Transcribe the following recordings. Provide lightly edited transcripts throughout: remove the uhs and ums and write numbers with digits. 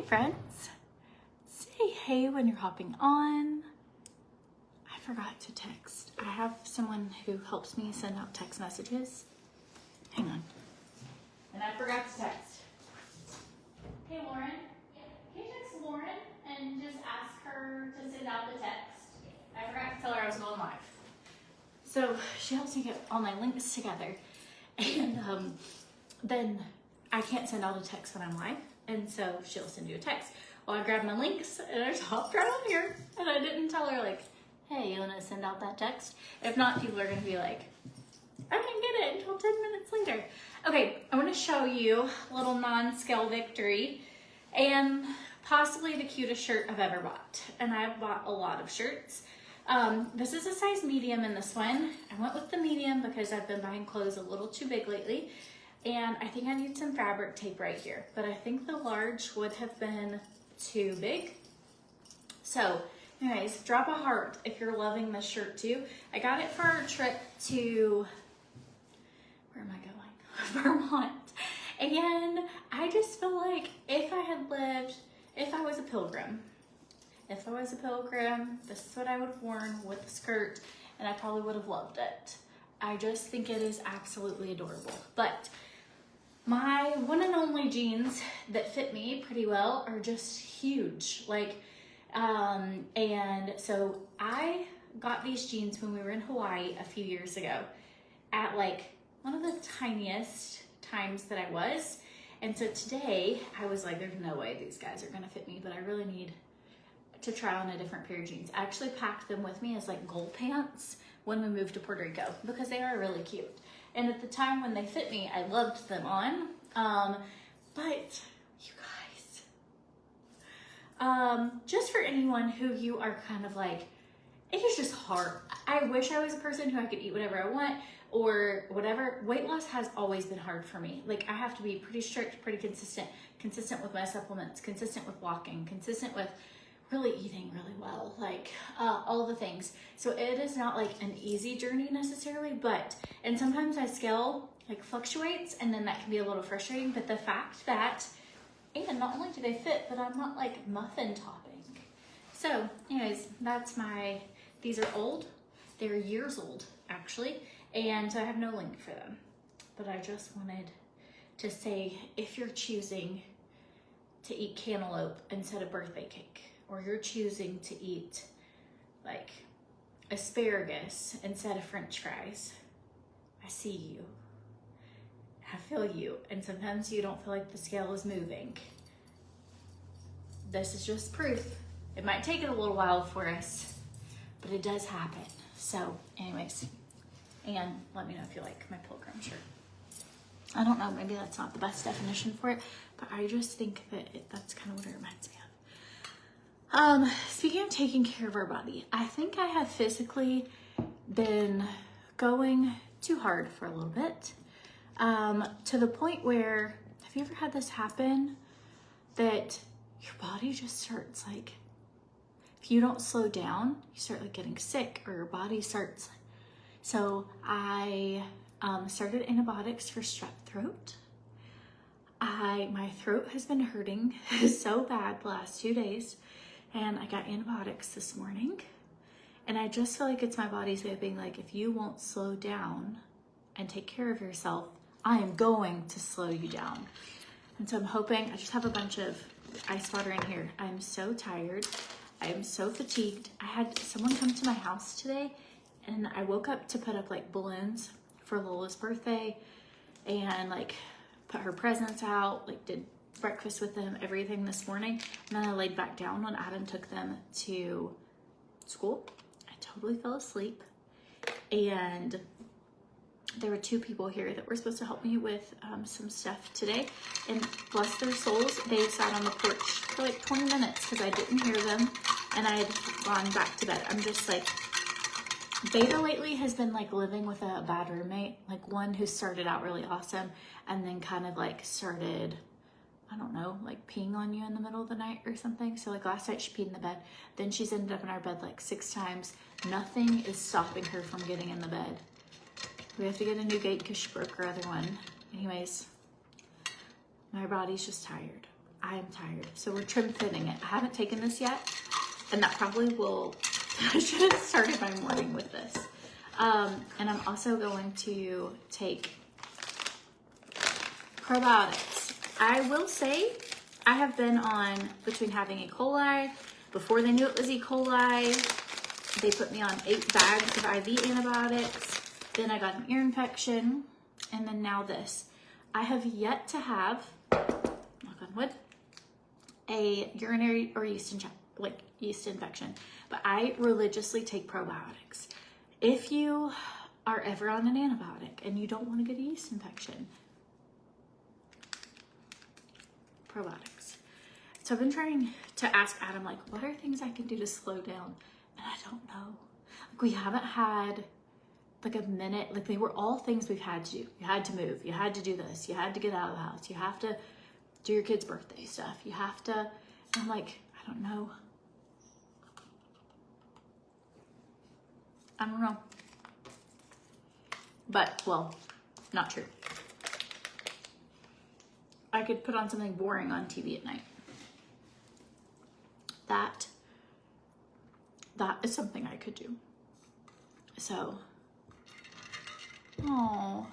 friends. Say hey when you're hopping on. I forgot to text. I have someone who helps me send out text messages. Hang on. And I forgot to text. Hey Lauren, can you text Lauren and just ask her to send out the text? I forgot to tell her I was going live. So she helps me get all my links together. And then I can't send all the texts when I'm live. And so she'll send you a text. Well, I grabbed my links and I just hopped right on here. And I didn't tell her like, hey, you wanna send out that text? If not, people are gonna be like, I didn't get it until 10 minutes later. Okay, I wanna show you a little non-scale victory and possibly the cutest shirt I've ever bought. And I've bought a lot of shirts. This is a size medium in this one. I went with the medium because I've been buying clothes a little too big lately. And I think I need some fabric tape right here. But I think the large would have been too big. So anyways, drop a heart if you're loving this shirt too. I got it for our trip to, where am I going? Vermont. And I just feel like if I was a pilgrim, this is what I would have worn with the skirt, and I probably would have loved it. I just think it is absolutely adorable. But my one and only jeans that fit me pretty well are just huge. Like, and so I got these jeans when we were in Hawaii a few years ago at like one of the tiniest times that I was. And so today I was like, there's no way these guys are gonna fit me, but I really need to try on a different pair of jeans. I actually packed them with me as like gold pants when we moved to Puerto Rico because they are really cute. And at the time when they fit me, I loved them on. But you guys, just for anyone who you are kind of like, it is just hard. I wish I was a person who I could eat whatever I want or whatever. Weight loss has always been hard for me. Like I have to be pretty strict, pretty consistent with my supplements, consistent with walking, consistent with really eating really well, like all the things. So it is not like an easy journey necessarily, and sometimes my scale like fluctuates and then that can be a little frustrating, but the fact that, and not only do they fit, but I'm not like muffin topping. So anyways, these are old. They're years old actually, and so I have no link for them. But I just wanted to say, if you're choosing to eat cantaloupe instead of birthday cake, or you're choosing to eat like asparagus instead of French fries, I see you, I feel you, and sometimes you don't feel like the scale is moving. This is just proof. It might take it a little while for us, but it does happen. So anyways, and let me know if you like my pilgrim shirt. I don't know, maybe that's not the best definition for it, but I just think that that's kind of what it reminds me of. Speaking of taking care of our body, I think I have physically been going too hard for a little bit, to the point where, have you ever had this happen that your body just starts like, if you don't slow down, you start like getting sick, or your body starts. So I started antibiotics for strep throat. My throat has been hurting so bad the last 2 days. And I got antibiotics this morning, and I just feel like it's my body's way of being like, if you won't slow down and take care of yourself, I am going to slow you down. And so I'm hoping, I just have a bunch of ice water in here. I'm so tired. I am so fatigued. I had someone come to my house today, and I woke up to put up like balloons for Lola's birthday and like put her presents out, like did breakfast with them, everything this morning. And then I laid back down when Adam took them to school. I totally fell asleep. And there were 2 people here that were supposed to help me with some stuff today. And bless their souls, they sat on the porch for like 20 minutes because I didn't hear them and I had gone back to bed. I'm just like, Beta lately has been like living with a bad roommate, like one who started out really awesome and then kind of like started, I don't know, like peeing on you in the middle of the night or something. So like last night she peed in the bed. Then she's ended up in our bed like 6 times. Nothing is stopping her from getting in the bed. We have to get a new gate because she broke her other one. Anyways, my body's just tired. I am tired. So we're trim fitting it. I haven't taken this yet, and that probably will, I should have started my morning with this. And I'm also going to take probiotics. I will say I have been on between having E. coli, before they knew it was E. coli, they put me on 8 bags of IV antibiotics. Then I got an ear infection, and then now this. I have yet to have, knock on wood, a urinary or yeast infection, but I religiously take probiotics. If you are ever on an antibiotic and you don't want to get a yeast infection, probiotics. So I've been trying to ask Adam, like, what are things I can do to slow down? And I don't know. Like, we haven't had like a minute, like they were all things we've had to do. You had to move, you had to do this, you had to get out of the house, you have to do your kids' birthday stuff, you have to, and I'm like, I don't know. I don't know. But, well, not true. I could put on something boring on TV at night. That is something I could do. So, oh,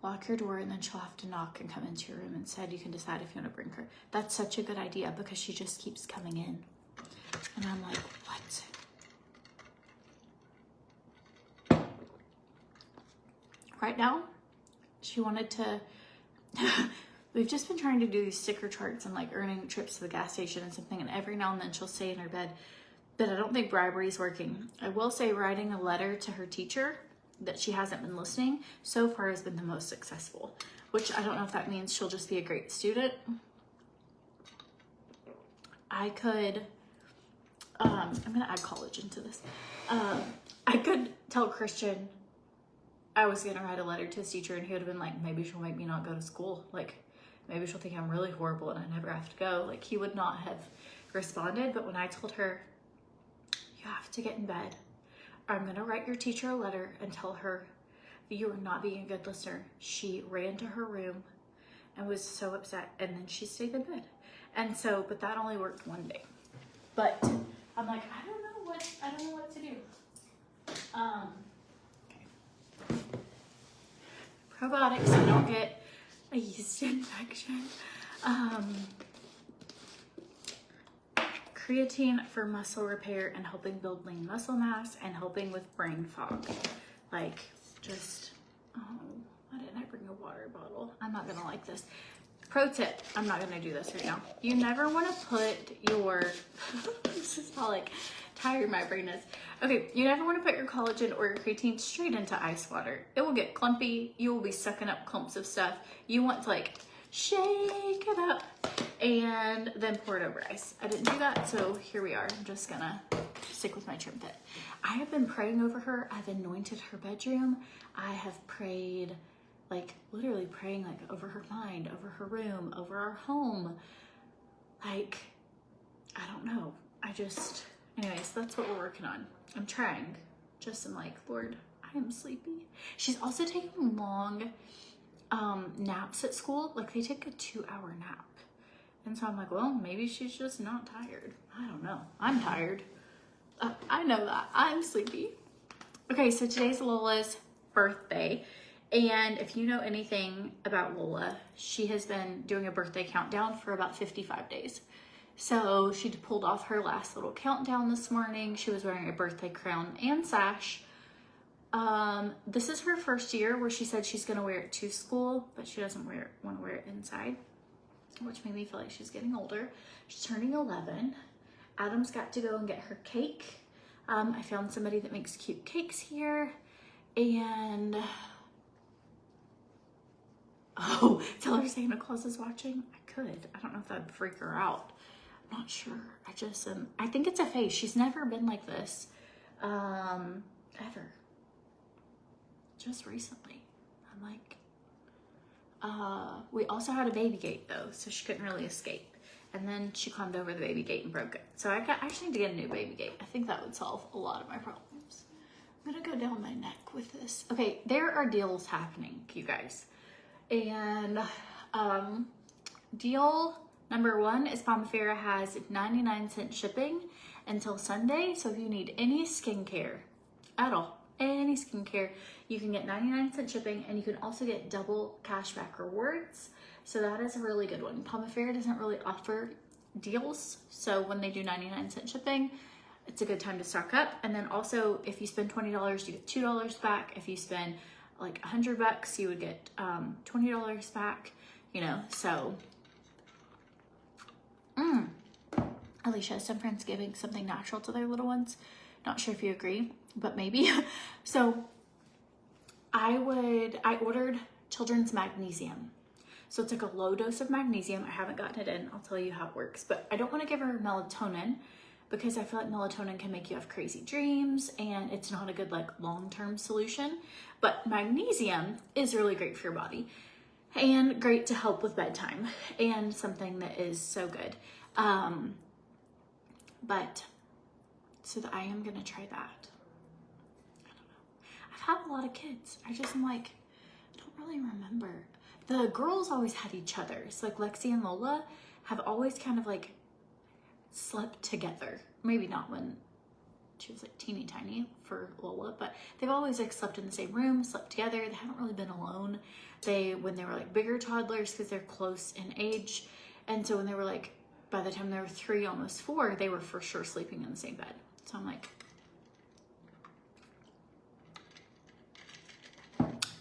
lock your door and then she'll have to knock and come into your room. Instead, you can decide if you want to bring her. That's such a good idea because she just keeps coming in. And I'm like, what? Right now, she wanted to, we've just been trying to do these sticker charts and like earning trips to the gas station and something, and every now and then she'll stay in her bed. But I don't think bribery is working. I will say writing a letter to her teacher that she hasn't been listening so far has been the most successful, which I don't know if that means she'll just be a great student. I could, I'm gonna add college into this. I could tell Christian I was gonna write a letter to his teacher and he would have been like, maybe she'll make me not go to school. Like, maybe she'll think I'm really horrible and I never have to go. Like, he would not have responded. But when I told her, you have to get in bed, I'm gonna write your teacher a letter and tell her that you are not being a good listener, she ran to her room and was so upset, and then she stayed in bed. And so, but that only worked one day. But I'm like, I don't know what to do. Okay. Probiotics, so don't get a yeast infection. Creatine for muscle repair and helping build lean muscle mass and helping with brain fog. Like, just, oh, why didn't I bring a water bottle? I'm not gonna like this. Pro tip, I'm not gonna do this right now. You never wanna put your, this is how like tired my brain is. Okay, you never wanna put your collagen or your creatine straight into ice water. It will get clumpy, you will be sucking up clumps of stuff. You want to like shake it up and then pour it over ice. I didn't do that, so here we are. I'm just gonna stick with my trim fit. I have been praying over her. I've anointed her bedroom. I have prayed, like literally praying like over her mind, over her room, over our home. Like, I don't know. Anyways, that's what we're working on. I'm trying. Just I'm like, Lord, I am sleepy. She's also taking long naps at school. Like, they take a 2-hour nap. And so I'm like, well, maybe she's just not tired. I don't know. I'm tired. I know that. I'm sleepy. Okay, so today's Lola's birthday. And if you know anything about Lola, she has been doing a birthday countdown for about 55 days. So she pulled off her last little countdown this morning. She was wearing a birthday crown and sash. This is her first year where she said she's gonna wear it to school, but she doesn't want to wear it inside, which made me feel like she's getting older. She's turning 11. Adam's got to go and get her cake. I found somebody that makes cute cakes here. And, oh, tell her Santa Claus is watching. I could. I don't know if that'd freak her out. I'm not sure. I think it's a phase. She's never been like this, ever. Just recently. I'm like, we also had a baby gate though, so she couldn't really escape. And then she climbed over the baby gate and broke it. So I actually need to get a new baby gate. I think that would solve a lot of my problems. I'm gonna go down my neck with this. Okay, there are deals happening, you guys. And deal number one is Pomifera has 99-cent shipping until Sunday. So if you need any skincare at all, any skincare, you can get 99-cent shipping, and you can also get double cashback rewards. So that is a really good one. Pomifera doesn't really offer deals. So when they do 99-cent shipping, it's a good time to stock up. And then also if you spend $20, you get $2 back. If you spend like $100, you would get $20 back, you know, so. Alicia has some friends giving something natural to their little ones. Not sure if you agree, but maybe. So I ordered children's magnesium. So it's like a low dose of magnesium. I haven't gotten it in. I'll tell you how it works, but I don't want to give her melatonin because I feel like melatonin can make you have crazy dreams and it's not a good like long-term solution. But magnesium is really great for your body and great to help with bedtime and something that is so good. But so that I am gonna try that. I don't know. I've had a lot of kids. I just am like, I don't really remember. The girls always had each other. So like Lexi and Lola have always kind of like slept together. Maybe not when she was like teeny tiny for Lola, but they've always like slept in the same room, slept together. They haven't really been alone. When they were like bigger toddlers, because they're close in age. And so when they were like, by the time they were 3, almost 4, they were for sure sleeping in the same bed. So I'm like,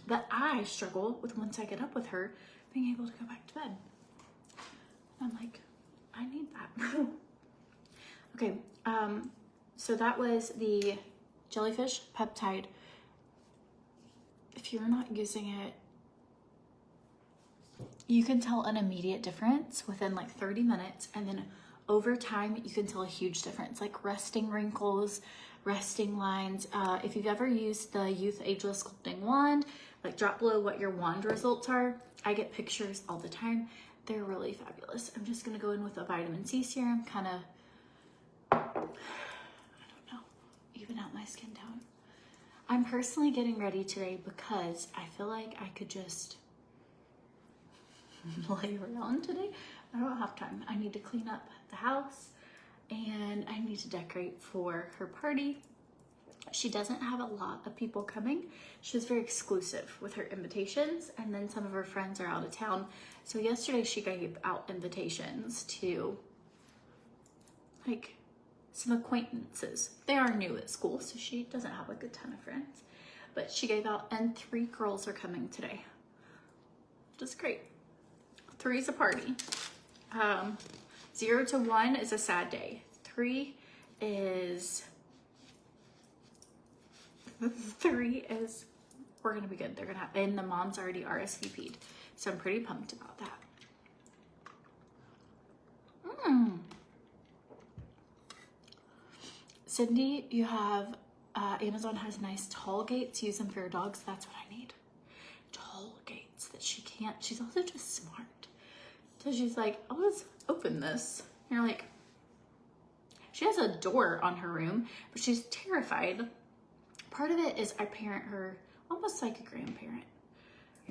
but I struggle with once I get up with her, being able to go back to bed. I'm like, I need that. Okay, so that was the jellyfish peptide. If you're not using it, you can tell an immediate difference within like 30 minutes. And then over time, you can tell a huge difference, like resting wrinkles, resting lines. If you've ever used the Youth Ageless Sculpting Wand, like drop below what your wand results are. I get pictures all the time. They're really fabulous. I'm just gonna go in with a vitamin C serum, kind of, I don't know, even out my skin tone. I'm personally getting ready today because I feel like I could just lay around today. I don't have time. I need to clean up the house and I need to decorate for her party. She doesn't have a lot of people coming. She's very exclusive with her invitations, and then some of her friends are out of town. So yesterday she gave out invitations to like some acquaintances. They are new at school, so she doesn't have like a ton of friends, but she gave out, and 3 girls are coming today. Just great. 3 is a party. 0 to 1 is a sad day. 3 is we're gonna be good. They're gonna have, and the mom's already RSVP'd, so I'm pretty pumped about that. Cindy, you have Amazon has nice tall gates. Use them for your dogs. That's what I need. Tall gates that she can't. She's also just smart. So she's like, oh, let's open this. And you're like, she has a door on her room, but she's terrified. Part of it is I parent her almost like a grandparent.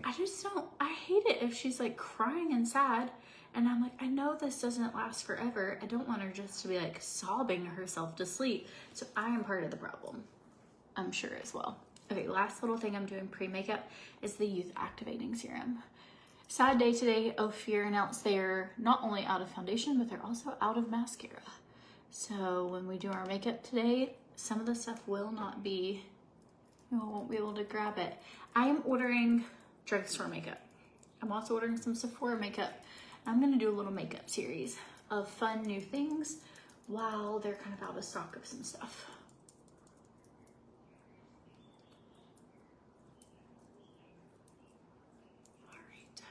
I hate it if she's like crying and sad. And I'm like, I know this doesn't last forever. I don't want her just to be like sobbing herself to sleep. So I am part of the problem, I'm sure as well. Okay, last little thing I'm doing pre-makeup is the Youth Activating Serum. Sad day today. Ophir announced they're not only out of foundation, but they're also out of mascara. So when we do our makeup today, some of the stuff will not be, we won't be able to grab it. I am ordering drugstore makeup. I'm also ordering some Sephora makeup. I'm gonna do a little makeup series of fun new things while they're kind of out of stock of some stuff. All right.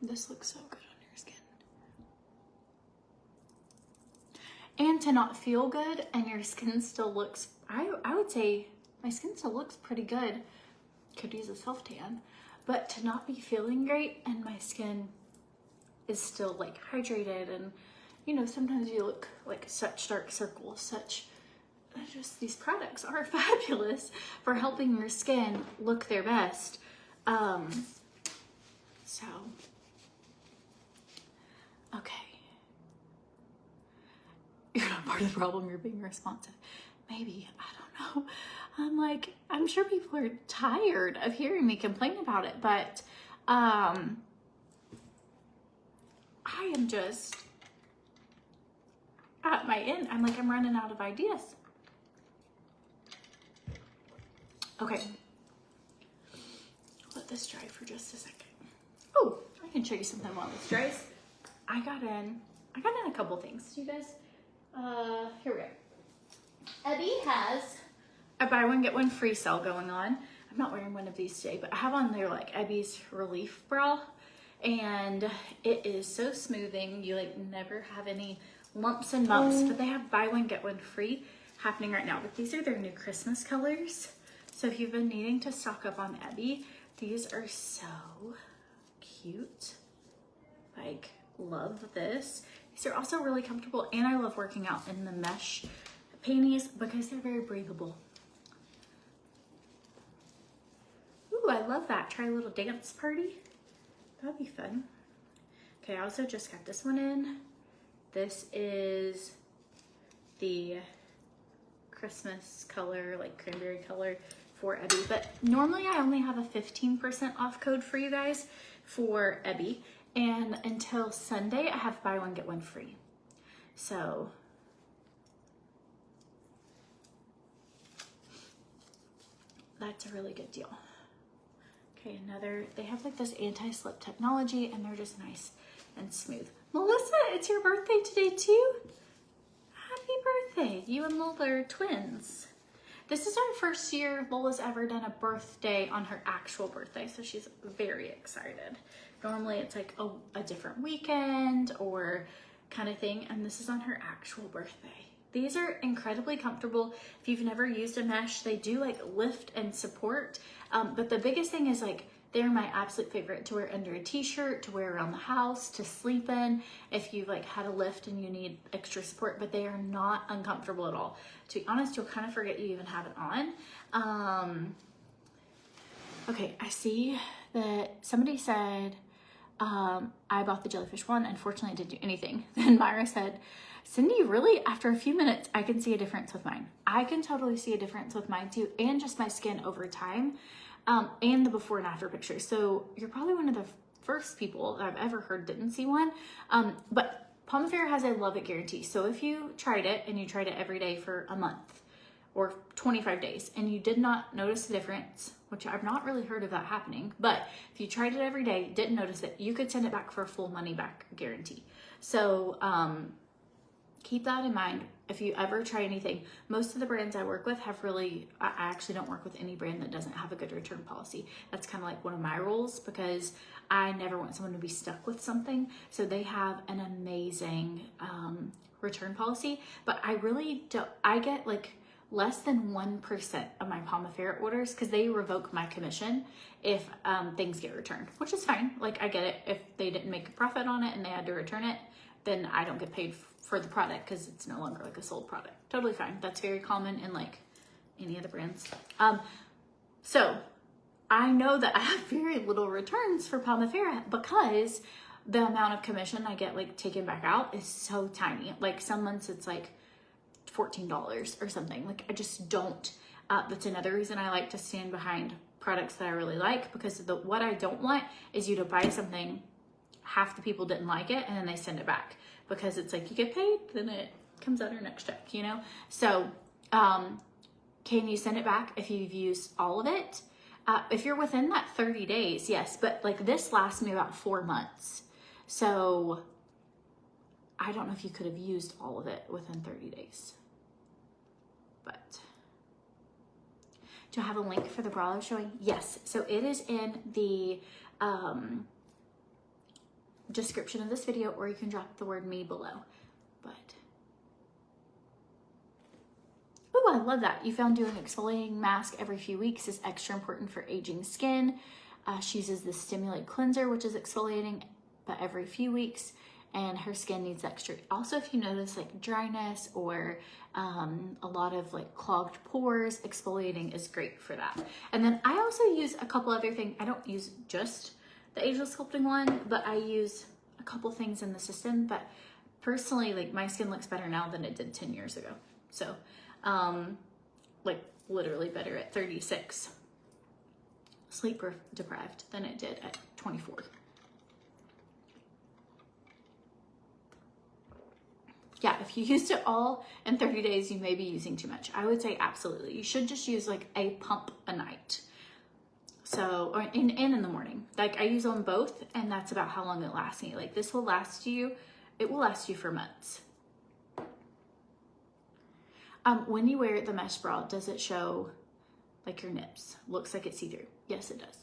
This looks so good on your skin. And to not feel good and your skin still looks, I would say my skin still looks pretty good. Could use a self-tan. But to not be feeling great and my skin is still like hydrated, and you know, sometimes you look like such dark circles, just these products are fabulous for helping your skin look their best. So part of the problem, you're being responsive. Maybe, I don't know. I'm like, I'm sure people are tired of hearing me complain about it, but I am just at my end. I'm like, I'm running out of ideas. Okay, let this dry for just a second. Oh, I can show you something while this dries. I got in a couple things, you guys. Here we go. Ebby has a buy one get one free sale going on. I'm not wearing one of these today, but I have on there like Ebby's Relief Bra, and it is so smoothing. You like never have any lumps and bumps, but they have buy one get one free happening right now. But these are their new Christmas colors. So if you've been needing to stock up on Ebby, these are so cute. Like, love this. These are also really comfortable, and I love working out in the mesh panties because they're very breathable. Ooh, I love that. Try a little dance party. That'd be fun. Okay, I also just got this one in. This is the Christmas color, like cranberry color for Ebby. But normally I only have a 15% off code for you guys for Ebby. And until Sunday, I have buy one, get one free. So that's a really good deal. Okay, they have like this anti-slip technology, and they're just nice and smooth. Melissa, it's your birthday today too? Happy birthday. You and Lola are twins. This is our first year Lola's ever done a birthday on her actual birthday, so she's very excited. Normally it's like a different weekend or kind of thing, and this is on her actual birthday. These are incredibly comfortable. If you've never used a mesh, they do like lift and support, but the biggest thing is like they're my absolute favorite to wear under a t-shirt, to wear around the house, to sleep in if you've like had a lift and you need extra support, but they are not uncomfortable at all. To be honest, you'll kind of forget you even have it on. Okay, I see that somebody said, I bought the jellyfish one. Unfortunately, it didn't do anything. Then Myra said, Cindy, really, after a few minutes, I can see a difference with mine. I can totally see a difference with mine too, and just my skin over time, and the before and after pictures. So you're probably one of the first people that I've ever heard didn't see one. But Pomifera has a love it guarantee. So if you tried it and you tried it every day for a month or 25 days and you did not notice the difference, which I've not really heard of that happening, but if you tried it every day, didn't notice it, you could send it back for a full money back guarantee. So keep that in mind. If you ever try anything, most of the brands I work with have really, I actually don't work with any brand that doesn't have a good return policy. That's kind of like one of my rules because I never want someone to be stuck with something. So they have an amazing return policy, but I really don't, I get like less than 1% of my Pomifera orders because they revoke my commission if things get returned, which is fine. Like I get it. If they didn't make a profit on it and they had to return it, then I don't get paid for the product because it's no longer like a sold product. Totally fine. That's very common in like any of the brands. So I know that I have very little returns for Pomifera because the amount of commission I get like taken back out is so tiny. Like some months it's like $14 or something. Like I just don't. That's another reason I like to stand behind products that I really like, because what I don't want is you to buy something, half the people didn't like it, and then they send it back because it's like you get paid, then it comes out your next check, you know? So can you send it back if you've used all of it? If you're within that 30 days, yes, but like this lasts me about 4 months. So I don't know if you could have used all of it within 30 days. But do I have a link for the bra I was showing? Yes. So it is in the description of this video, or you can drop the word me below. But oh, I love that. You found doing exfoliating mask every few weeks is extra important for aging skin. She uses the Stimulate Cleanser, which is exfoliating, but every few weeks, and her skin needs extra. Also, if you notice like dryness or a lot of like clogged pores, exfoliating is great for that. And then I also use a couple other things. I don't use just the Ageless Sculpting one, but I use a couple things in the system. But personally, like my skin looks better now than it did 10 years ago. So, like literally better at 36, sleep deprived, than it did at 24. Yeah, if you used it all in 30 days, you may be using too much. I would say absolutely. You should just use like a pump a night. So, or and in the morning. Like I use on both, and that's about how long it lasts me. Like this will last you, it will last you for months. When you wear the mesh bra, does it show like your nips? Looks like it's see-through. Yes, it does.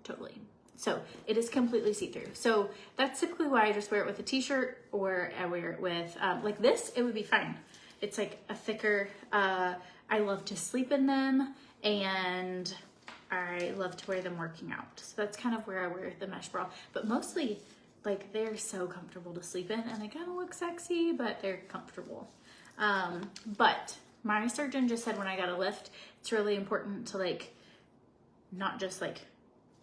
Totally. So it is completely see-through. So that's typically why I just wear it with a t-shirt, or I wear it with, like this, it would be fine. It's like a thicker, I love to sleep in them, and I love to wear them working out. So that's kind of where I wear the mesh bra. But mostly, like, they're so comfortable to sleep in, and they kind of look sexy, but they're comfortable. But my surgeon just said when I got a lift, it's really important to like, not just like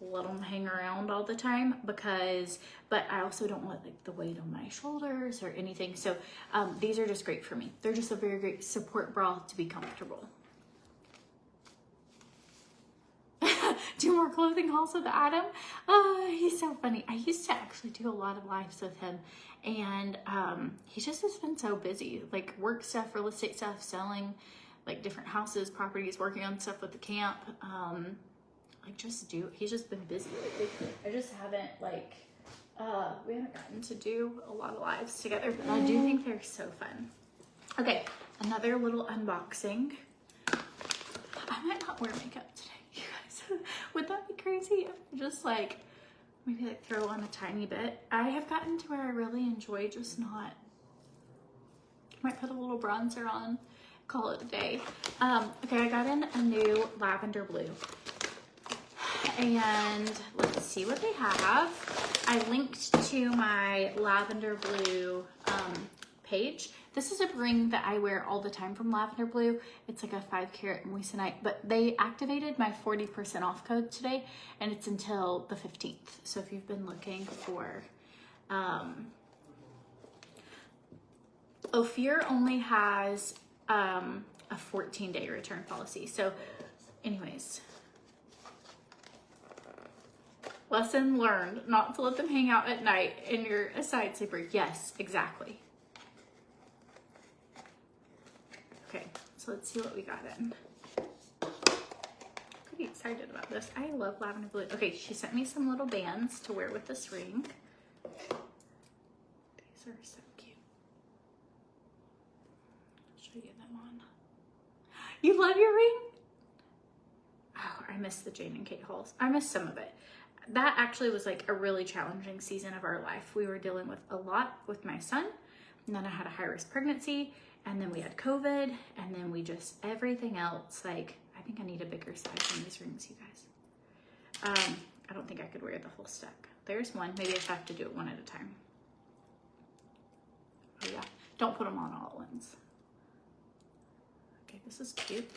let them hang around all the time, but I also don't want like the weight on my shoulders or anything. So these are just great for me. They're just a very great support bra to be comfortable. Do more clothing hauls with Adam. He's so funny. I used to actually do a lot of lives with him, and he just has been so busy, like work stuff, real estate stuff, selling like different houses, properties, working on stuff with the camp. He's just been busy lately. I just haven't like, we haven't gotten to do a lot of lives together, but I do think they're so fun. Okay, another little unboxing. I might not wear makeup today, you guys. Would that be crazy? Just like, maybe like throw on a tiny bit. I have gotten to where I really enjoy just not, might put a little bronzer on, call it a day. Okay, I got in a new lavender blue. And let's see what they have. I linked to my lavender blue page. This is a ring that I wear all the time from Lavender Blue. It's like a 5-carat moissanite, but they activated my 40% off code today, and it's until the 15th. So if you've been looking for, Ophir only has a 14-day return policy. So anyways, lesson learned, not to let them hang out at night and you're a side sleeper. Yes, exactly. Okay, so let's see what we got in. Pretty excited about this. I love lavender blue. Okay, she sent me some little bands to wear with this ring. These are so cute. I'll show you them on. You love your ring? Oh, I miss the Jane and Kate hauls. I miss some of it. That actually was like a really challenging season of our life. We were dealing with a lot with my son, and then I had a high-risk pregnancy, and then we had COVID, and then we just, everything else, like, I think I need a bigger size in these rings, you guys. I don't think I could wear the whole stack. There's one. Maybe I have to do it one at a time. Oh yeah, don't put them on all at once. Okay, this is cute.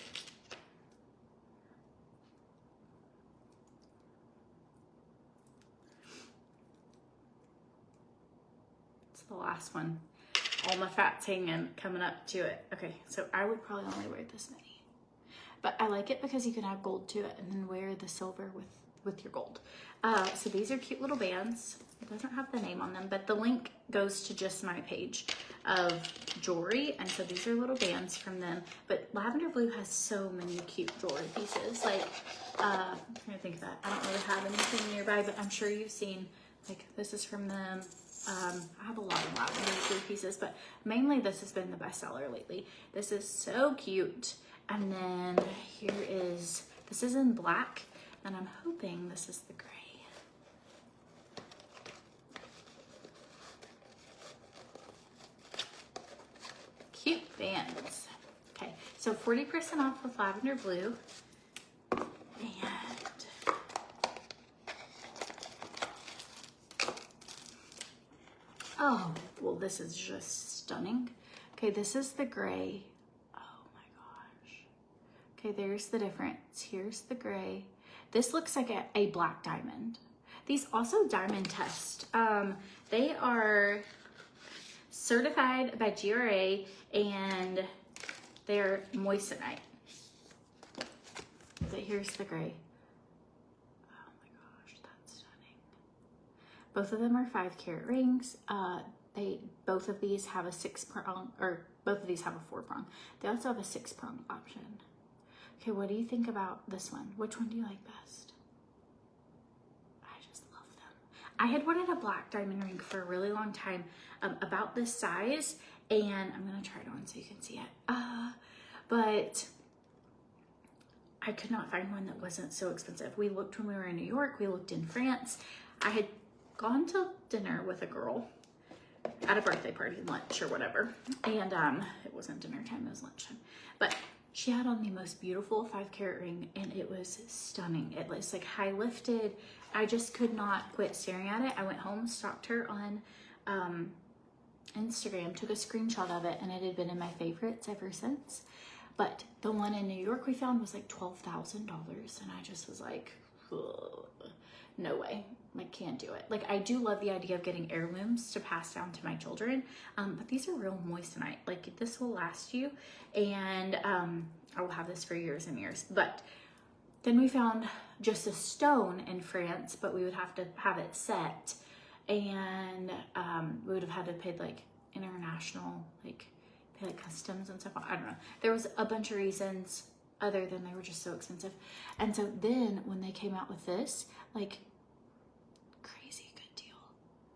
It's the last one. All my fat's hanging, coming up to it. Okay, so I would probably only wear this many. But I like it because you can add gold to it and then wear the silver with your gold. So these are cute little bands. It doesn't have the name on them, but the link goes to just my page of jewelry. And so these are little bands from them. But Lavender Blue has so many cute jewelry pieces. Like, I'm trying to think of that. I don't really have anything nearby, but I'm sure you've seen, like, this is from them. I have a lot of lavender blue pieces, but mainly this has been the best seller lately. This is so cute. And then here is, this is in black, and I'm hoping this is the gray. Cute bands. Okay, so 40% off with Lavender Blue. And oh, well, this is just stunning. Okay, this is the gray. Oh my gosh. Okay, there's the difference. Here's the gray. This looks like a black diamond. These also diamond test. They are certified by GRA, and they're moissanite. But here's the gray. Oh my gosh, that's stunning. Both of them are 5-carat rings. Both of these have a 6-prong, or both of these have a 4-prong. They also have a 6-prong option. Okay, what do you think about this one? Which one do you like best? I just love them. I had wanted a black diamond ring for a really long time, about this size, and I'm gonna try it on so you can see it. But I could not find one that wasn't so expensive. We looked when we were in New York, we looked in France. I had gone to dinner with a girl at a birthday party, lunch or whatever. And it wasn't dinner time, it was lunchtime. But she had on the most beautiful 5-carat ring, and it was stunning. It was like high lifted. I just could not quit staring at it. I went home, stalked her on Instagram, took a screenshot of it, and it had been in my favorites ever since. But the one in New York we found was like $12,000, and I just was like, ugh, no way. Like, can't do it. Like, I do love the idea of getting heirlooms to pass down to my children, but these are real moissanite. Like, this will last you, and I will have this for years and years. But then we found just a stone in France, but we would have to have it set, and we would have had to pay like international, like pay like customs and stuff. I don't know. There was a bunch of reasons other than they were just so expensive. And so then when they came out with this, like, crazy good deal.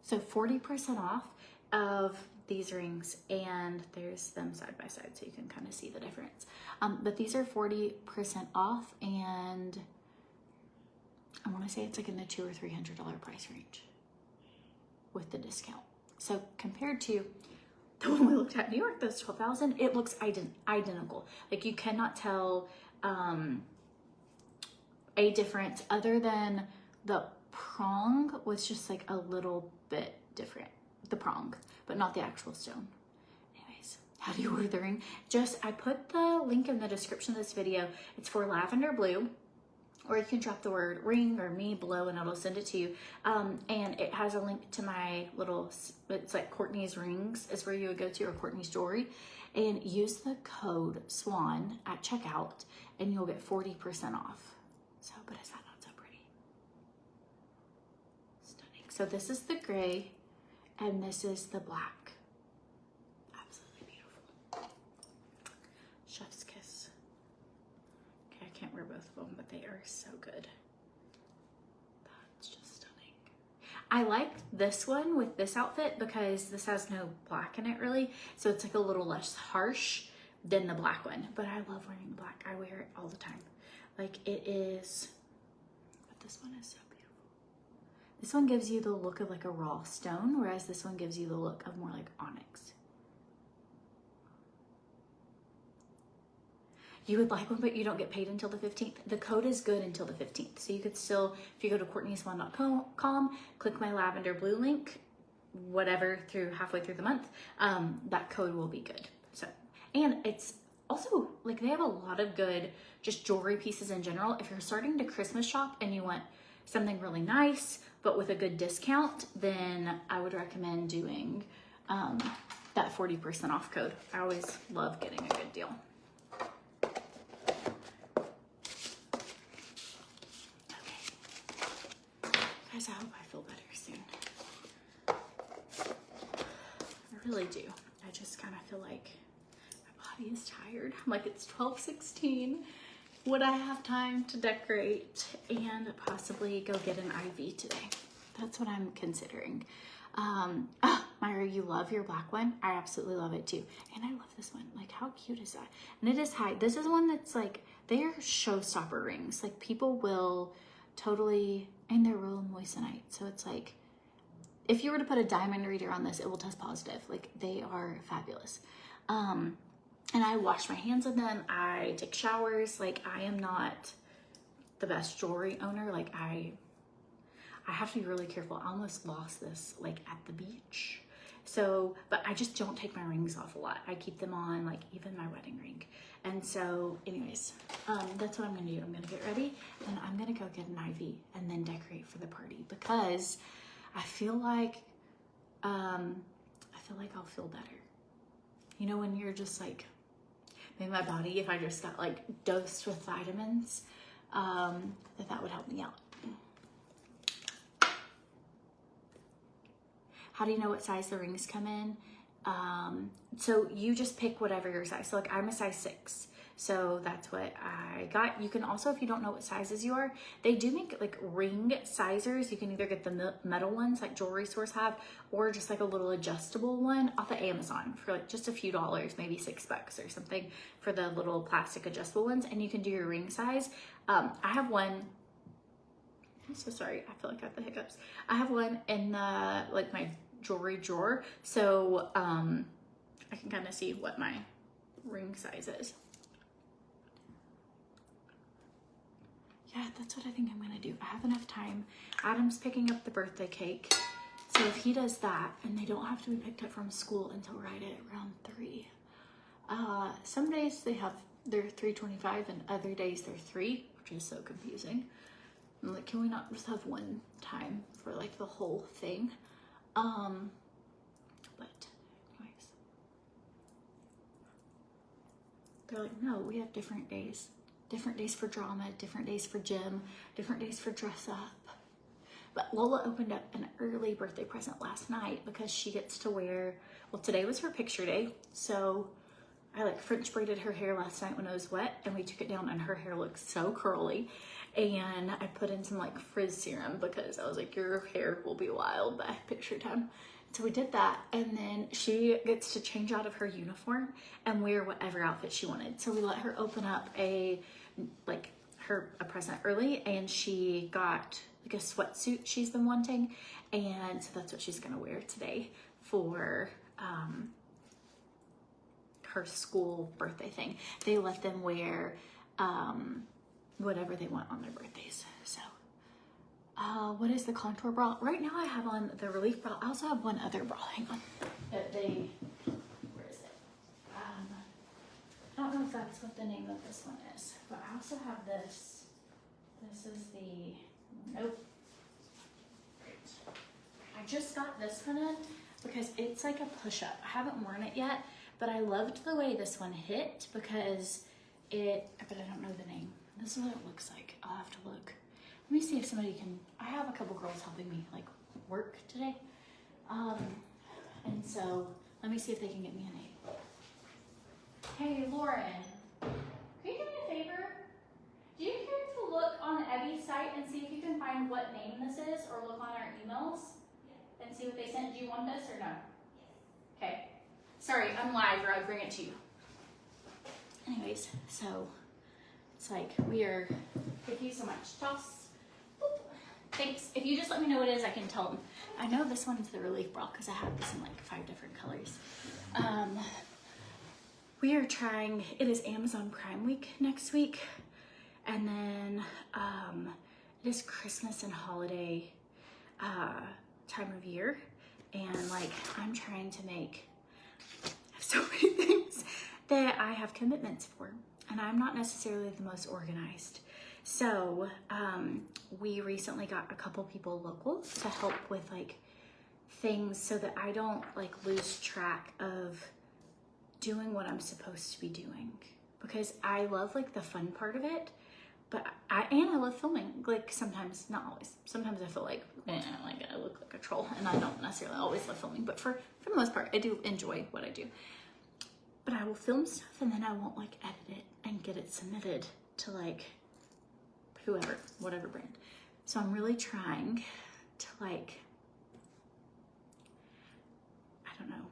So 40% off of these rings, and there's them side by side so you can kind of see the difference. But these are 40% off, and I want to say it's like in the $200 or $300 price range with the discount. So compared to the one we looked at in New York, that's $12,000, it looks identical. Like, you cannot tell a difference other than the prong was just like a little bit different. The prong, but not the actual stone. Anyways, how do you order the ring? I put the link in the description of this video. It's for lavender blue, or you can drop the word ring or me below and it'll send it to you. And it has a link to my little, it's like Courtney's Rings is where you would go to, or Courtney's Jewelry, and use the code SWAN at checkout and you'll get 40% off. So, but is that not so pretty? Stunning. So this is the gray and this is the black. Absolutely beautiful. Chef's kiss. Okay, I can't wear both of them, but they are so good. That's just stunning. I like this one with this outfit because this has no black in it really, so it's like a little less harsh than the black one. But I love wearing black. I wear it all the time. Like, it is, but this one is so beautiful. This one gives you the look of like a raw stone, whereas this one gives you the look of more like onyx. You would like one, but you don't get paid until the 15th. The code is good until the 15th. So you could still, if you go to CourtneySwan.com, click my lavender blue link, whatever, halfway through the month, that code will be good. So, and it's also like they have a lot of good just jewelry pieces in general. If you're starting to Christmas shop and you want something really nice, but with a good discount, then I would recommend doing that 40% off code. I always love getting a good deal. Guys, I hope I feel better soon. I really do. I just kind of feel like my body is tired. I'm like, it's 12:16. Would I have time to decorate and possibly go get an IV today? That's what I'm considering. Myra, you love your black one. I absolutely love it too. And I love this one. Like, how cute is that? And it is high. This is one that's like, they are showstopper rings. Like, people will totally, and they're real moissanite. So it's like, if you were to put a diamond reader on this, it will test positive. Like, they are fabulous. And I wash my hands in them. I take showers. Like, I am not the best jewelry owner. Like, I have to be really careful. I almost lost this like at the beach. So, but I just don't take my rings off a lot. I keep them on, like even my wedding ring. And so anyways, that's what I'm gonna do. I'm gonna get ready and I'm gonna go get an IV and then decorate for the party, because I feel like feel like I'll feel better. You know, when you're just like, maybe my body, if I just got like dosed with vitamins, that would help me out. How do you know what size the rings come in? So you just pick whatever your size. So like I'm a size 6. So that's what I got. You can also, if you don't know what sizes you are, they do make like ring sizers. You can either get the metal ones like jewelry stores have, or just like a little adjustable one off of Amazon for like just a few dollars, maybe $6 or something for the little plastic adjustable ones. And you can do your ring size. I have one. I'm so sorry. I feel like I have the hiccups. I have one in the, like my jewelry drawer. So, I can kind of see what my ring size is. Yeah, that's what I think I'm gonna do. I have enough time. Adam's picking up the birthday cake. So if he does that, and they don't have to be picked up from school until right at around 3. Some days they're 3:25 and other days they're 3, which is so confusing. I'm like, can we not just have one time for like the whole thing? But anyways, they're like, no, we have different days. Different days for drama, different days for gym, different days for dress up. But Lola opened up an early birthday present last night because she gets to wear, well, today was her picture day. So I like French braided her hair last night when it was wet, and we took it down and her hair looks so curly. And I put in some like frizz serum because I was like, your hair will be wild by picture time. So we did that, and then she gets to change out of her uniform and wear whatever outfit she wanted. So we let her open up a present early, and she got like a sweatsuit she's been wanting, and so that's what she's gonna wear today for her school birthday thing. They let them wear whatever they want on their birthdays. So what is the contour bra? Right now I have on the relief bra. I also have one other bra, hang on. Where is it? I don't know if that's what the name of this one is, but I also have this. This is the, nope. I just got this one in because it's like a push-up. I haven't worn it yet, but I loved the way this one hit because but I don't know the name. This is what it looks like. I'll have to look. Let me see if somebody can, I have a couple girls helping me like work today. And so let me see if they can get me a name. Hey, Lauren, can you do me a favor? Do you care to look on Evie's site and see if you can find what name this is, or look on our emails and see what they sent? Do you want this or no? Okay. Sorry, I'm live, or I'd bring it to you. Anyways, so it's like we are, thank you so much. Toss. Boop. Thanks. If you just let me know what it is, I can tell them. I know this one's the relief bra because I have this in like 5 different colors. We are trying, it is Amazon Prime Week next week. And then it is Christmas and holiday time of year. And like, I'm trying to make so many things that I have commitments for. And I'm not necessarily the most organized. So we recently got a couple people local to help with like things so that I don't like lose track of doing what I'm supposed to be doing, because I love like the fun part of it, but I love filming. Like sometimes, not always, sometimes I feel like I look like a troll, and I don't necessarily always love filming, but for the most part I do enjoy what I do. But I will film stuff and then I won't like edit it and get it submitted to like whoever, whatever brand. So I'm really trying to like, I don't know,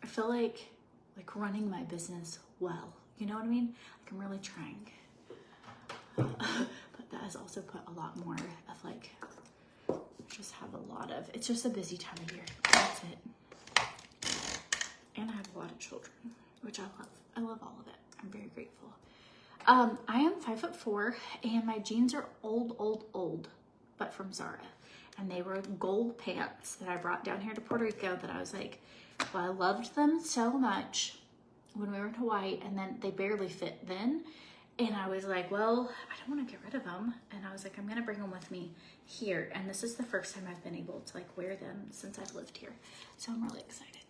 I feel like running my business well, you know what I mean? Like I'm really trying. But that has also put a lot more of like, just have a lot of, it's just a busy time of year. That's it. And I have a lot of children, which I love. I love all of it. I'm very grateful. I am 5'4", and my jeans are old, but from Zara. And they were gold pants that I brought down here to Puerto Rico that I was like, well, I loved them so much when we were in Hawaii, and then they barely fit then. And I was like, well, I don't want to get rid of them. And I was like, I'm going to bring them with me here. And this is the first time I've been able to like wear them since I've lived here. So I'm really excited.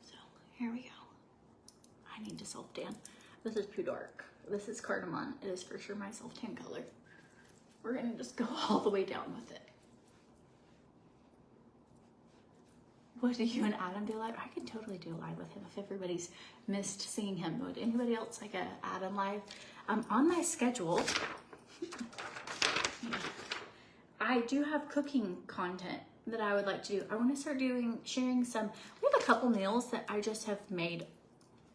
So here we go. I need to self-tan. This is too dark. This is cardamom. It is for sure my self-tan color. We're going to just go all the way down with it. What do you and Adam do live? I could totally do a live with him if everybody's missed seeing him. Would anybody else like a Adam live? On my schedule, I do have cooking content that I would like to do. I want to start sharing some. We have a couple meals that I just have made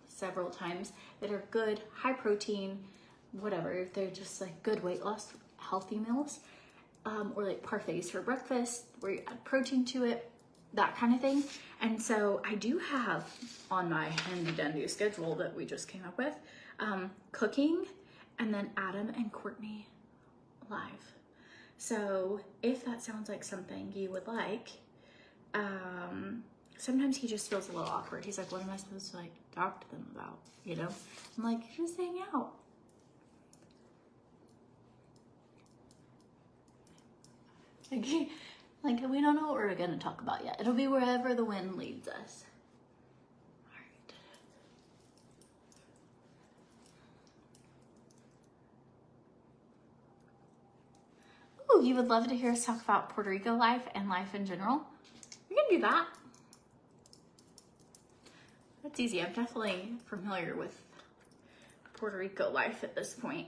several times that are good, high protein, whatever. They're just like good weight loss, healthy meals, or like parfaits for breakfast where you add protein to it. That kind of thing. And so I do have on my handy dandy schedule that we just came up with, cooking, and then Adam and Courtney live. So if that sounds like something you would like, sometimes he just feels a little awkward. He's like, what am I supposed to like talk to them about? You know, I'm like, just hang out. Okay. Like, we don't know what we're going to talk about yet. It'll be wherever the wind leads us. All right. Ooh, you would love to hear us talk about Puerto Rico life and life in general? We can do that. That's easy. I'm definitely familiar with Puerto Rico life at this point.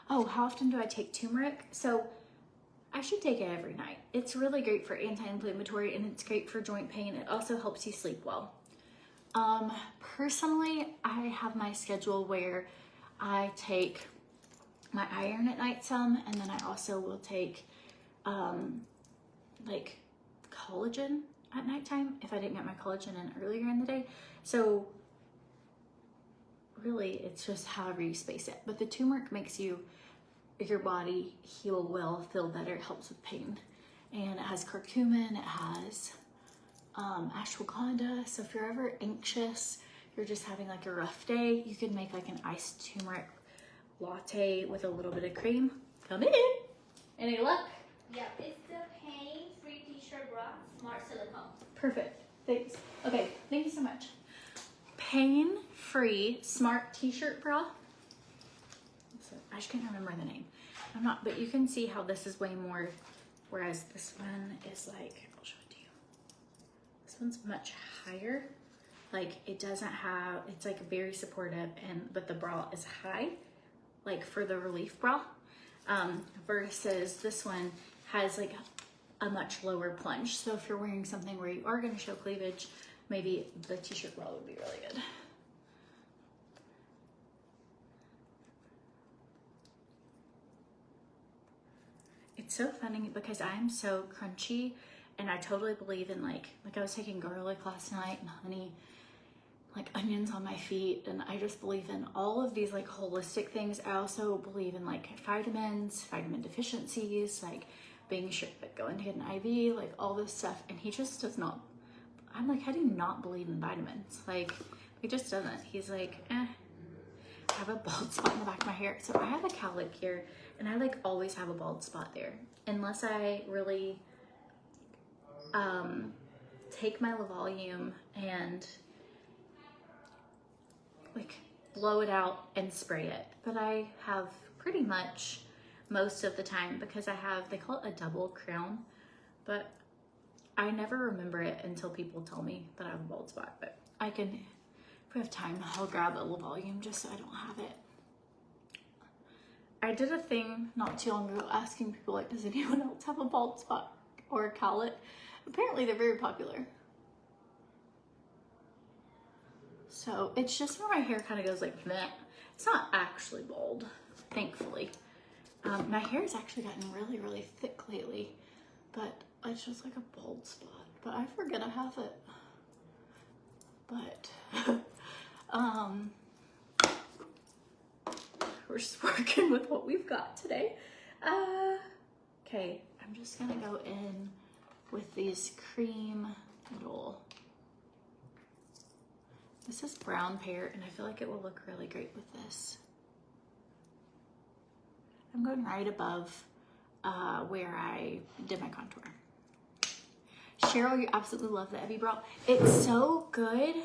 Oh, how often do I take turmeric? So I should take it every night. It's really great for anti-inflammatory and it's great for joint pain. It also helps you sleep well. Personally, I have my schedule where I take my iron at night some, and then I also will take like collagen at nighttime if I didn't get my collagen in earlier in the day. So really, it's just however you space it. But the turmeric makes your body heal well, feel better, it helps with pain. And it has curcumin, it has ashwagandha. So if you're ever anxious, you're just having like a rough day, you can make like an iced turmeric latte with a little bit of cream. Come in. Any luck? Yeah, it's the pain-free t-shirt bra, smart silicone. Perfect. Thanks. Okay, thank you so much. Pain-free smart t-shirt bra. So I just can't remember the name. I'm not, but you can see how this is way more, whereas this one is like, I'll show it to you. This one's much higher. Like it doesn't have, it's like very supportive, but the bra is high, like for the relief bra, versus this one has like a much lower plunge. So if you're wearing something where you are going to show cleavage, maybe the t-shirt bra would be really good. It's so funny because I am so crunchy, and I totally believe in like I was taking garlic last night and honey, like onions on my feet, and I just believe in all of these like holistic things. I also believe in like vitamins, vitamin deficiencies, like being sure like going to get an IV, like all this stuff. And he just does not. I'm like, how do you not believe in vitamins? Like he just doesn't. He's like, I have a bald spot in the back of my hair. So I have a cowlick here, and I like always have a bald spot there unless I really take my Lavalium and like blow it out and spray it. But I have pretty much most of the time because I have, they call it a double crown, but I never remember it until people tell me that I have a bald spot. But I can, if we have time, I'll grab a Lavalium just so I don't have it. I did a thing not too long ago asking people like, does anyone else have a bald spot or a cowlick? Apparently they're very popular. So it's just where my hair kind of goes like that. It's not actually bald, thankfully. My hair has actually gotten really, really thick lately, but it's just like a bald spot. But I forget I have it. But, we're just working with what we've got today. Okay, I'm just gonna go in with these cream little, this is brown pear, and I feel like it will look really great with this. I'm going right above where I did my contour. Cheryl, you absolutely love the Ebby Brow. It's so good,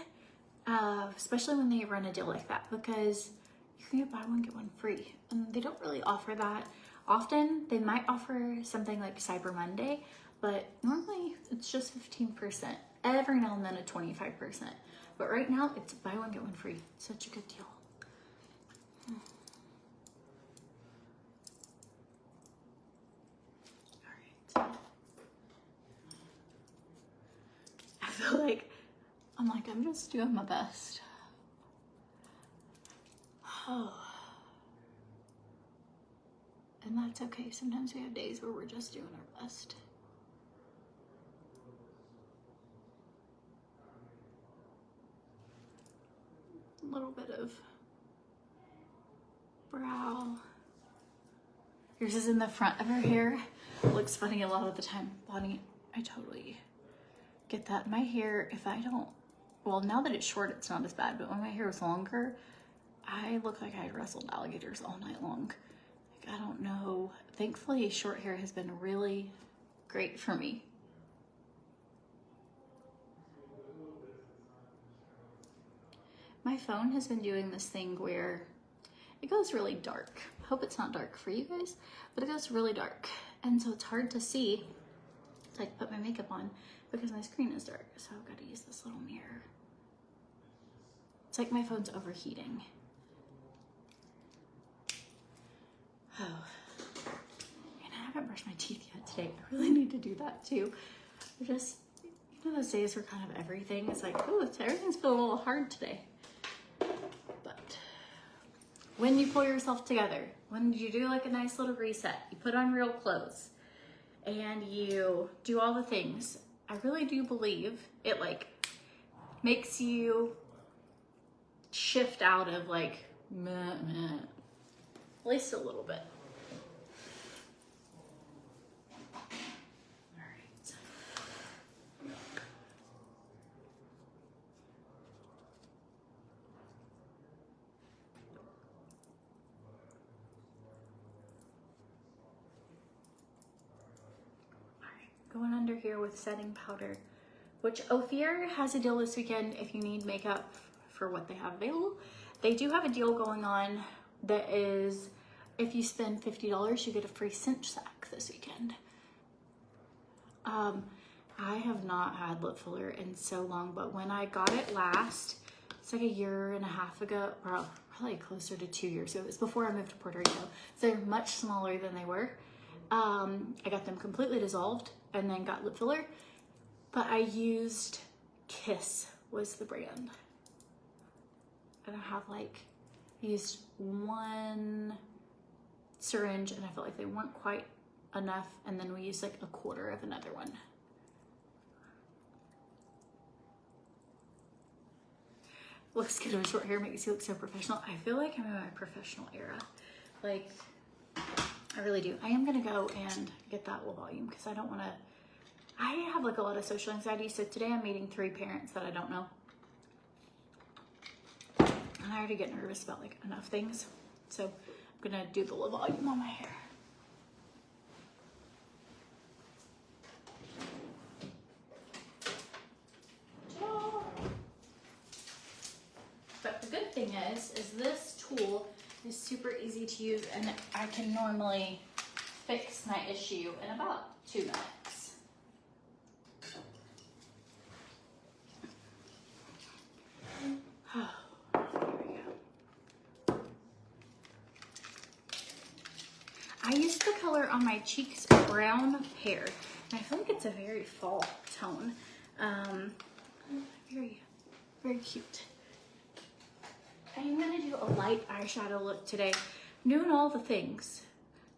especially when they run a deal like that, because you can get buy one, get one free. And they don't really offer that often. They might offer something like Cyber Monday, but normally it's just 15%. Every now and then a 25%. But right now it's buy one, get one free. Such a good deal. All right. I feel like, I'm just doing my best. Oh. And that's okay. Sometimes we have days where we're just doing our best. A little bit of brow. Yours is in the front of her hair. It looks funny a lot of the time. Bonnie, I totally get that. My hair, if I don't, well, now that it's short, it's not as bad, but when my hair was longer, I look like I had wrestled alligators all night long. Like, I don't know. Thankfully, short hair has been really great for me. My phone has been doing this thing where it goes really dark. I hope it's not dark for you guys, but it goes really dark. And so it's hard to see, to like put my makeup on because my screen is dark. So I've got to use this little mirror. It's like my phone's overheating. Oh, and I haven't brushed my teeth yet today. I really need to do that too. I just, you know, those days were kind of everything. It's like, oh, everything's feeling a little hard today. But when you pull yourself together, when you do like a nice little reset, you put on real clothes and you do all the things, I really do believe it like makes you shift out of like, meh, meh, at least a little bit. All right. Going under here with setting powder, which Ophir has a deal this weekend if you need makeup for what they have available. They do have a deal going on that is, if you spend $50, you get a free cinch sack this weekend. I have not had lip filler in so long, but when I got it last, it's like a year and a half ago, or probably closer to 2 years ago. It was before I moved to Puerto Rico. So they're much smaller than they were. I got them completely dissolved and then got lip filler, but I used Kiss was the brand. And I have like used one syringe and I felt like they weren't quite enough, and then we used like a quarter of another one. Looks good with short hair, makes you look so professional. I feel like I'm in my professional era. Like, I really do. I am gonna go and get that low volume because I don't wanna, I have like a lot of social anxiety. So today I'm meeting 3 parents that I don't know. And I already get nervous about like enough things. So I'm gonna do the low volume on my hair. But the good thing is this tool is super easy to use, and I can normally fix my issue in about 2 minutes. Oh, here we go. I used the color on my cheeks brown pear, and I feel like it's a very fall tone. Very, very cute. I'm gonna do a light eyeshadow look today. I'm doing all the things,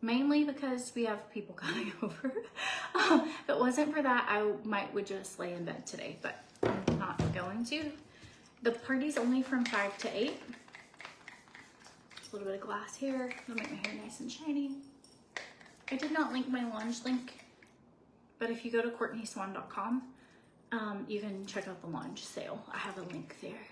mainly because we have people coming over. If it wasn't for that, I would just lay in bed today, but I'm not going to. The party's only from 5 to 8. Just a little bit of glass here. It'll make my hair nice and shiny. I did not link my launch link, but if you go to CourtneySwan.com, you can check out the launch sale. I have a link there.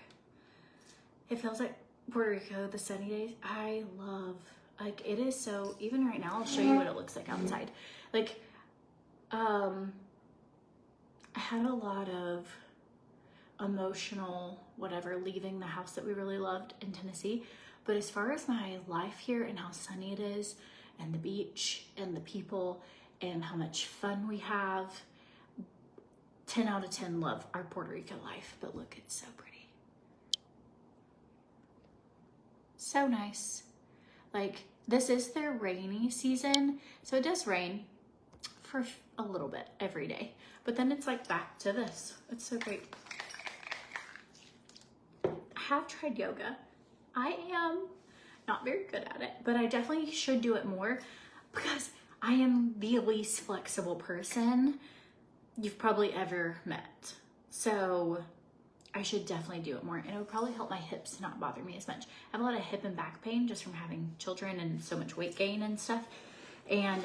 It feels like Puerto Rico, the sunny days. I love, like, it is so, even right now, I'll show you what it looks like outside. Like, I had a lot of emotional whatever leaving the house that we really loved in Tennessee, but as far as my life here and how sunny it is and the beach and the people and how much fun we have, 10 out of 10 love our Puerto Rico life. But look, it's so pretty, so nice. Like, this is their rainy season, so it does rain for a little bit every day, but then it's like back to this. It's so great. I have tried yoga. I am not very good at it, but I definitely should do it more because I am the least flexible person you've probably ever met. So I should definitely do it more, and it would probably help my hips not bother me as much. I have a lot of hip and back pain just from having children and so much weight gain and stuff, and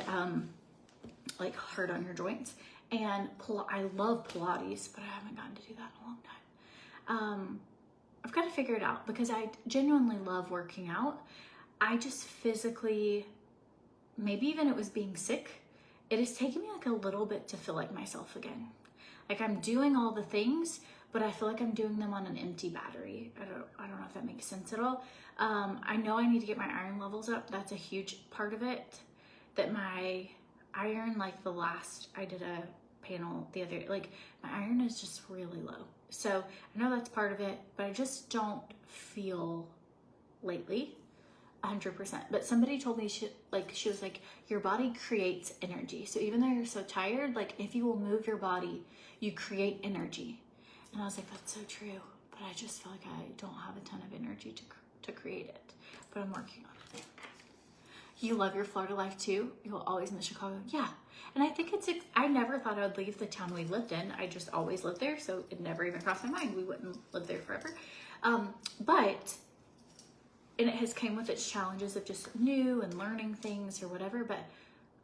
like hard on your joints. And I love Pilates, but I haven't gotten to do that in a long time. I've got to figure it out because I genuinely love working out. I just physically, maybe even it was being sick, it has taken me like a little bit to feel like myself again. Like, I'm doing all the things, but I feel like I'm doing them on an empty battery. I don't know if that makes sense at all. I know I need to get my iron levels up. That's a huge part of it. That my iron, like the last, I did a panel the other, like my iron is just really low. So I know that's part of it, but I just don't feel lately 100%. But somebody told me, she was like, your body creates energy. So even though you're so tired, like if you will move your body, you create energy. And I was like, that's so true. But I just feel like I don't have a ton of energy to create it. But I'm working on it. You love your Florida life too? You'll always miss Chicago? Yeah. And I think I never thought I would leave the town we lived in. I just always lived there, so it never even crossed my mind we wouldn't live there forever. And it has came with its challenges of just new and learning things or whatever, but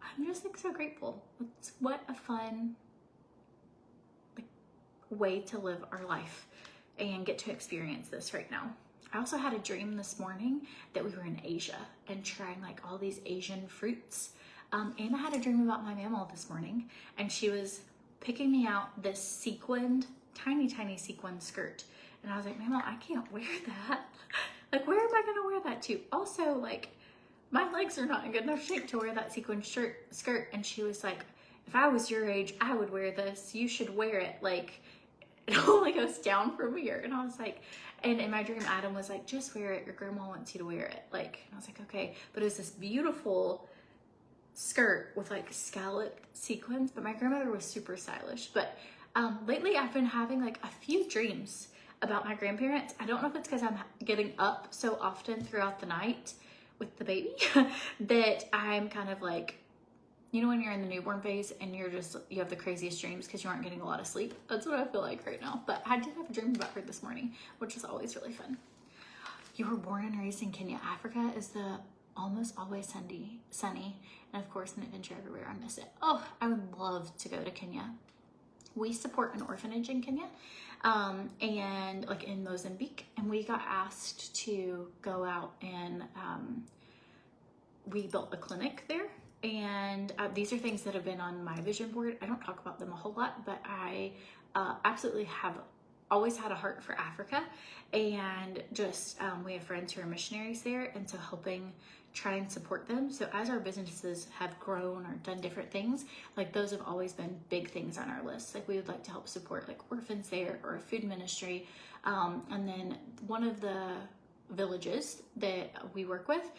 I'm just like so grateful. What a fun way to live our life and get to experience this right now. I also had a dream this morning that we were in Asia and trying like all these Asian fruits. And I had a dream about my mammal this morning, and she was picking me out this sequined, tiny sequin skirt. And I was like, Mammal, I can't wear that. Like, where am I gonna wear that to? Also, like, my legs are not in good enough shape to wear that sequin skirt. And she was like, if I was your age, I would wear this. You should wear it. Like, it only goes down from here. And I was like, and in my dream, Adam was like, just wear it. Your grandma wants you to wear it. Like, and I was like, okay. But it was this beautiful skirt with like scalloped sequins. But my grandmother was super stylish. But lately I've been having like a few dreams about my grandparents. I don't know if it's because I'm getting up so often throughout the night with the baby that I'm kind of like, you know, when you're in the newborn phase and you have the craziest dreams because you aren't getting a lot of sleep. That's what I feel like right now. But I did have a dream about her this morning, which is always really fun. You were born and raised in Kenya. Africa is the almost always sunny, and of course an adventure everywhere. I miss it. Oh, I would love to go to Kenya. We support an orphanage in Kenya, and like in Mozambique, and we got asked to go out and we built a clinic there. And these are things that have been on my vision board. I don't talk about them a whole lot, but I absolutely have always had a heart for Africa, and just we have friends who are missionaries there, and so helping try and support them. So as our businesses have grown or done different things, like those have always been big things on our list. Like we would like to help support like orphans there or a food ministry. And then one of the villages that we work with,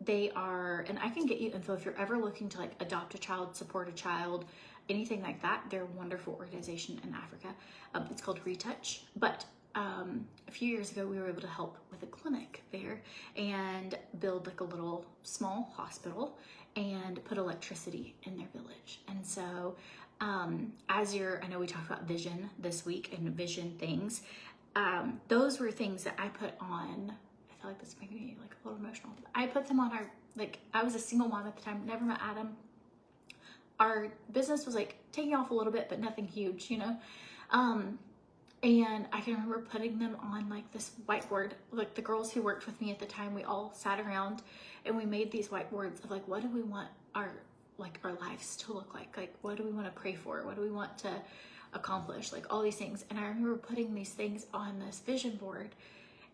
they are, and I can get you info if you're ever looking to like adopt a child, support a child, anything like that. They're a wonderful organization in Africa. It's called Retouch. But a few years ago, we were able to help with a clinic there and build like a little small hospital and put electricity in their village. And so I know we talked about vision this week and vision things. Those were things that I put on, I feel like this is making me like a little emotional. I put them on our, like, I was a single mom at the time, never met Adam. Our business was like taking off a little bit, but nothing huge, you know? And I can remember putting them on like this whiteboard. Like the girls who worked with me at the time, we all sat around and we made these whiteboards of like, what do we want our lives to look like? Like, what do we want to pray for? What do we want to accomplish? Like all these things. And I remember putting these things on this vision board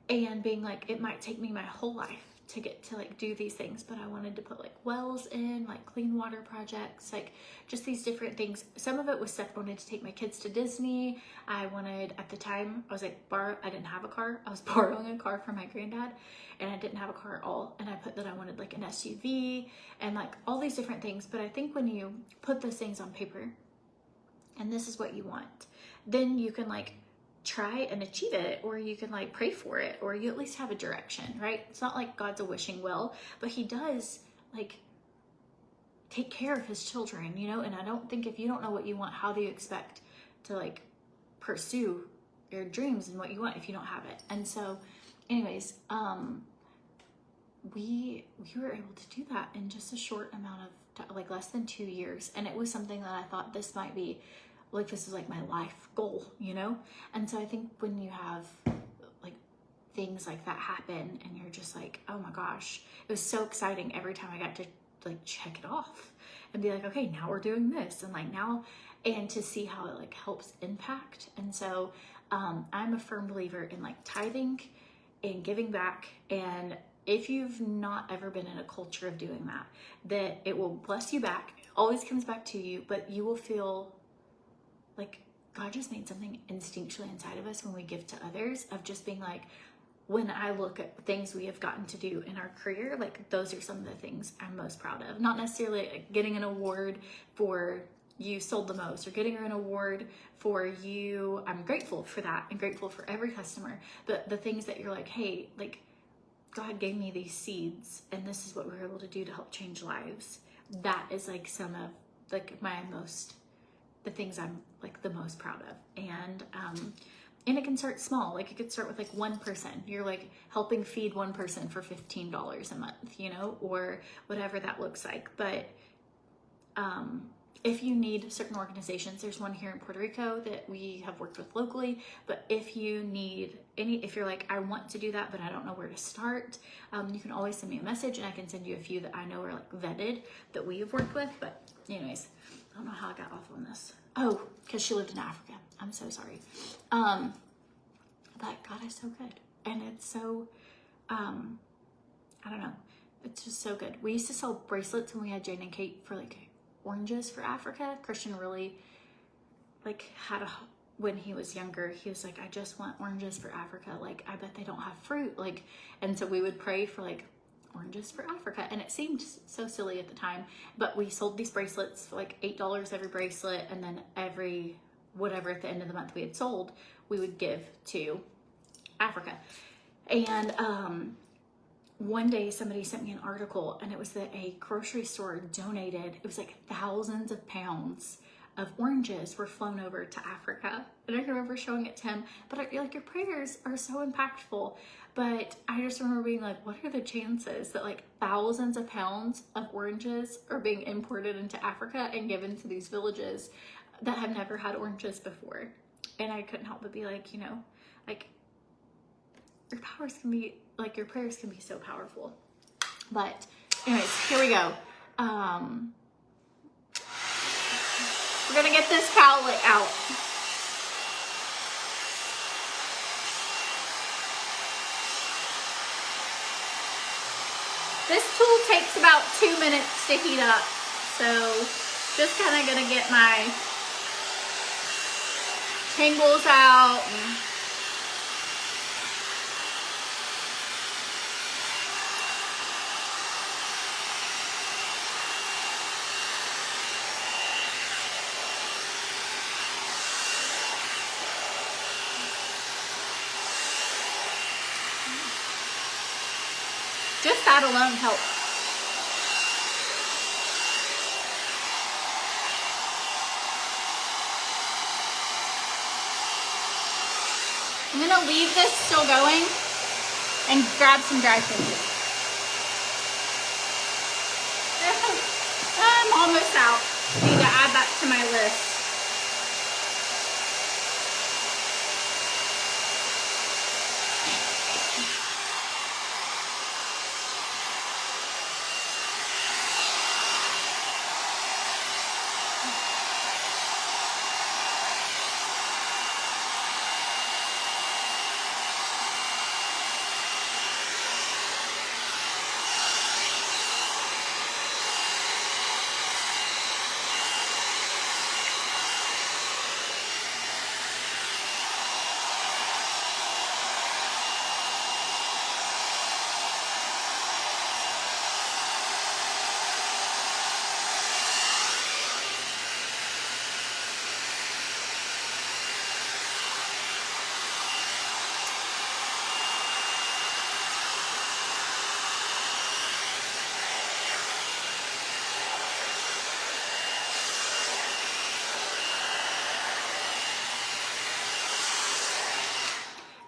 and being like, it might take me my whole life to get to like do these things, but I wanted to put like wells in, like clean water projects, like just these different things. Some of it was stuff I wanted to take my kids to Disney. I wanted, at the time, I was like, I didn't have a car. I was borrowing a car from my granddad and I didn't have a car at all. And I put that I wanted like an SUV and like all these different things. But I think when you put those things on paper and this is what you want, then you can like try and achieve it, or you can like pray for it, or you at least have a direction, right? It's not like God's a wishing well, but he does like take care of his children, you know? And I don't think if you don't know what you want, how do you expect to like pursue your dreams and what you want if you don't have it? And so anyways, we were able to do that in just a short amount of time, like less than 2 years. And it was something that I thought this might be like, this is like my life goal, you know? And so I think when you have like things like that happen and you're just like, oh my gosh, it was so exciting every time I got to like check it off and be like, okay, now we're doing this. And like now, and to see how it like helps impact. And so I'm a firm believer in like tithing and giving back. And if you've not ever been in a culture of doing that it will bless you back, it always comes back to you, but you will feel like God just made something instinctually inside of us when we give to others, of just being like, when I look at things we have gotten to do in our career, like those are some of the things I'm most proud of. Not necessarily like getting an award for you sold the most or getting an award for you. I'm grateful for that and grateful for every customer. But the things that you're like, hey, like God gave me these seeds and this is what we were able to do to help change lives. That is like some of like the things I'm like the most proud of. And it can start small. Like it could start with like one person. You're like helping feed one person for $15 a month, you know, or whatever that looks like. But if you need certain organizations, there's one here in Puerto Rico that we have worked with locally. But if you need if you're like, I want to do that, but I don't know where to start, you can always send me a message and I can send you a few that I know are like vetted that we have worked with. But anyways, I don't know how I got off on this. Oh, because she lived in Africa. I'm so sorry. But God is so good. And it's so, I don't know. It's just so good. We used to sell bracelets when we had Jane and Kate for like oranges for Africa. Christian really like when he was younger, he was like, I just want oranges for Africa. Like, I bet they don't have fruit. Like, and so we would pray for like oranges for Africa. And it seemed so silly at the time, but we sold these bracelets for like $8 every bracelet. And then every whatever at the end of the month we had sold, we would give to Africa. And one day somebody sent me an article and it was that a grocery store donated, it was like thousands of pounds of oranges were flown over to Africa. And I can remember showing it to him, but like your prayers are so impactful. But I just remember being like, what are the chances that like thousands of pounds of oranges are being imported into Africa and given to these villages that have never had oranges before? And I couldn't help but be like, you know, like your prayers can be so powerful. But anyways, here we go. We're gonna get this cowlet out. This tool takes about 2 minutes to heat up. So just kind of gonna get my tangles out. Just that alone helps. I'm gonna leave this still going And grab some dry fingers. I'm almost out. Need to add that to my list.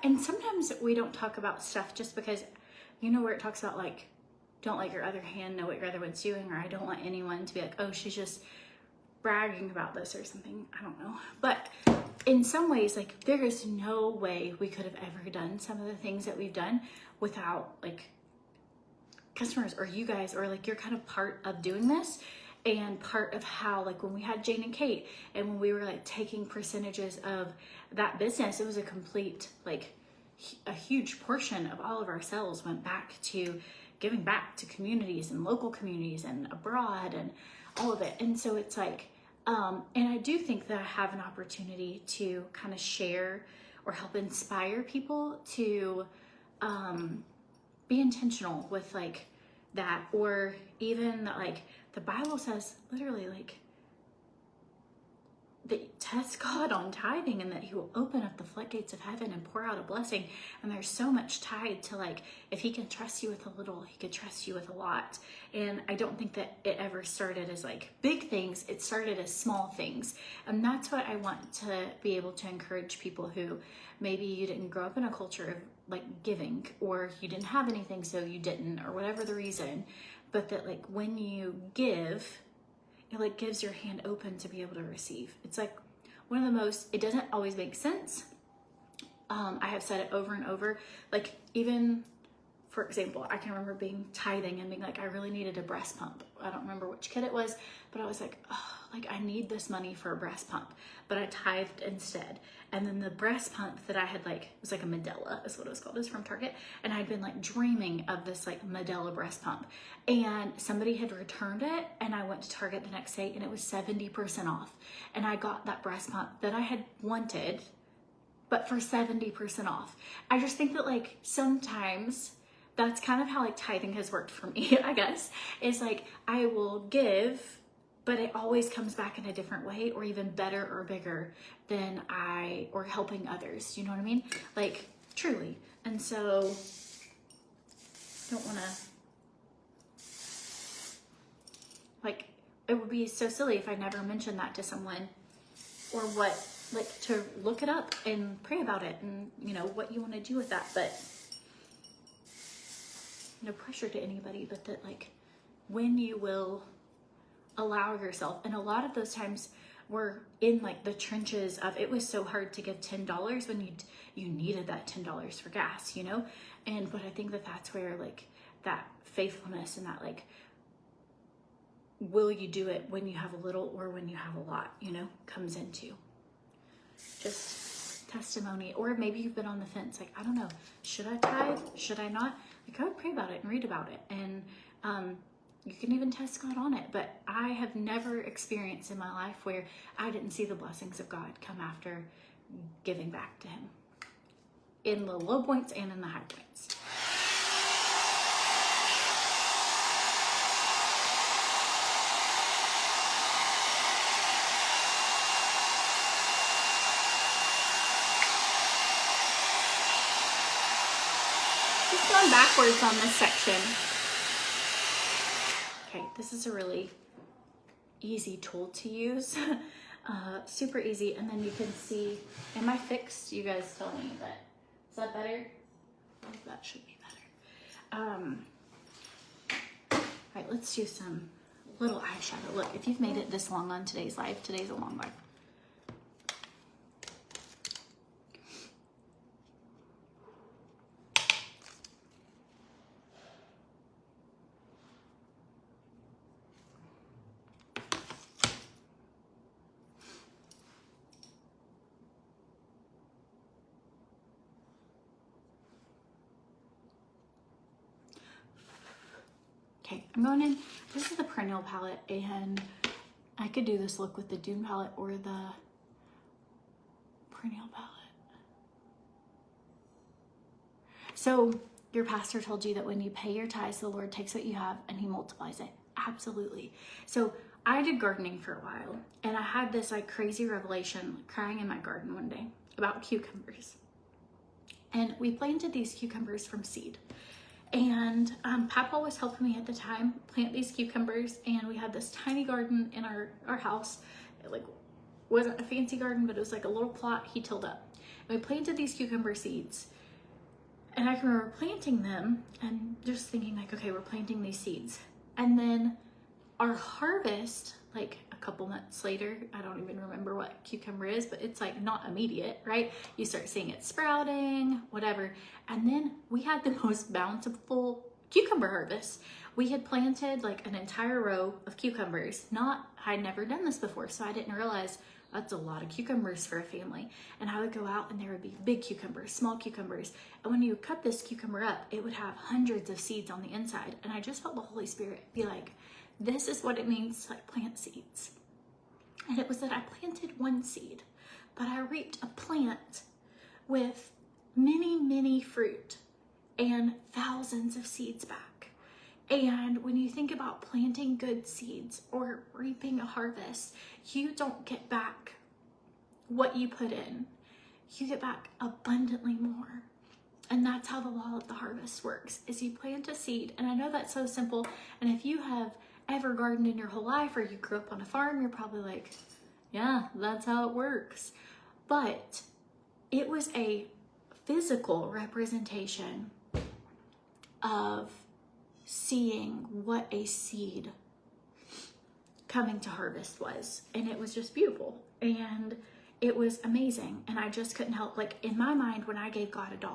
And sometimes we don't talk about stuff just because, you know, where it talks about like, don't let your other hand know what your other one's doing, or I don't want anyone to be like, oh, she's just bragging about this or something. I don't know. But in some ways, like, there is no way we could have ever done some of the things that we've done without like customers or you guys, or like you're kind of part of doing this. And part of how, like, when we had Jane and Kate and when we were like taking percentages of that business, it was a complete, like, a huge portion of all of our sales went back to giving back to communities and local communities and abroad and all of it. And so it's like, and I do think that I have an opportunity to kind of share or help inspire people to be intentional with like that, or even like the Bible says literally like that test God on tithing and that he will open up the floodgates of heaven and pour out a blessing. And there's so much tied to like, if he can trust you with a little, he could trust you with a lot. And I don't think that it ever started as like big things. It started as small things. And that's what I want to be able to encourage people who maybe you didn't grow up in a culture of like giving, or you didn't have anything so you didn't, or whatever the reason, but that like when you give, it like gives your hand open to be able to receive. It's like one of the most, it doesn't always make sense. I have said it over and over, like even for example, I can remember being tithing and being like, I really needed a breast pump. I don't remember which kid it was, but I was like, oh, like I need this money for a breast pump, but I tithed instead. And then the breast pump that I had, like, it was like a Medela is what it was called. It was from Target. And I'd been like dreaming of this like Medela breast pump, and somebody had returned it. And I went to Target the next day and it was 70% off. And I got that breast pump that I had wanted, but for 70% off. I just think that like sometimes that's kind of how like tithing has worked for me, I guess. Is like I will give, but it always comes back in a different way, or even better or bigger than or helping others. You know what I mean? Like truly. And so don't want to, like, it would be so silly if I never mentioned that to someone, or what, like to look it up and pray about it and you know what you want to do with that. But no pressure to anybody, but that like when you will allow yourself, and a lot of those times we're in like the trenches of, it was so hard to give $10 when you needed that $10 for gas, you know? And but I think that that's where like that faithfulness and that like, will you do it when you have a little or when you have a lot, you know, comes into just testimony. Or maybe you've been on the fence, like, I don't know, should I tithe? Should I not? Like, I would pray about it and read about it. And you can even test God on it. But I have never experienced in my life where I didn't see the blessings of God come after giving back to him, in the low points and in the high points. Just going backwards on this section. Okay, this is a really easy tool to use. Super easy. And then you can see, am I fixed? You guys tell me, but is that better? That should be better. All right, let's do some little eyeshadow. Look, if you've made it this long on today's live, today's a long live. Okay, I'm going in. This is the Perennial palette, and I could do this look with the Dune palette or the Perennial palette. So your pastor told you that when you pay your tithes, the Lord takes what you have and he multiplies it. Absolutely. So I did gardening for a while, and I had this like crazy revelation crying in my garden one day about cucumbers. And we planted these cucumbers from seed. And Papa was helping me at the time plant these cucumbers, and we had this tiny garden in our house. It like wasn't a fancy garden, but it was like a little plot he tilled up. And we planted these cucumber seeds. And I can remember planting them and just thinking like, okay, we're planting these seeds. And then our harvest, like a couple months later, I don't even remember what cucumber is, but it's like not immediate, right? You start seeing it sprouting, whatever. And then we had the most bountiful cucumber harvest. We had planted like an entire row of cucumbers. I'd never done this before, so I didn't realize that's a lot of cucumbers for a family. And I would go out and there would be big cucumbers, small cucumbers. And when you cut this cucumber up, it would have hundreds of seeds on the inside. And I just felt the Holy Spirit be like, this is what it means to like plant seeds. And it was that I planted one seed, but I reaped a plant with many, many fruit and thousands of seeds back. And when you think about planting good seeds or reaping a harvest, you don't get back what you put in. You get back abundantly more. And that's how the law of the harvest works, is you plant a seed. And I know that's so simple. And if you have ever gardened in your whole life, or you grew up on a farm, you're probably like, yeah, that's how it works. But it was a physical representation of seeing what a seed coming to harvest was. And it was just beautiful. And it was amazing. And I just couldn't help, like in my mind, when I gave God $1,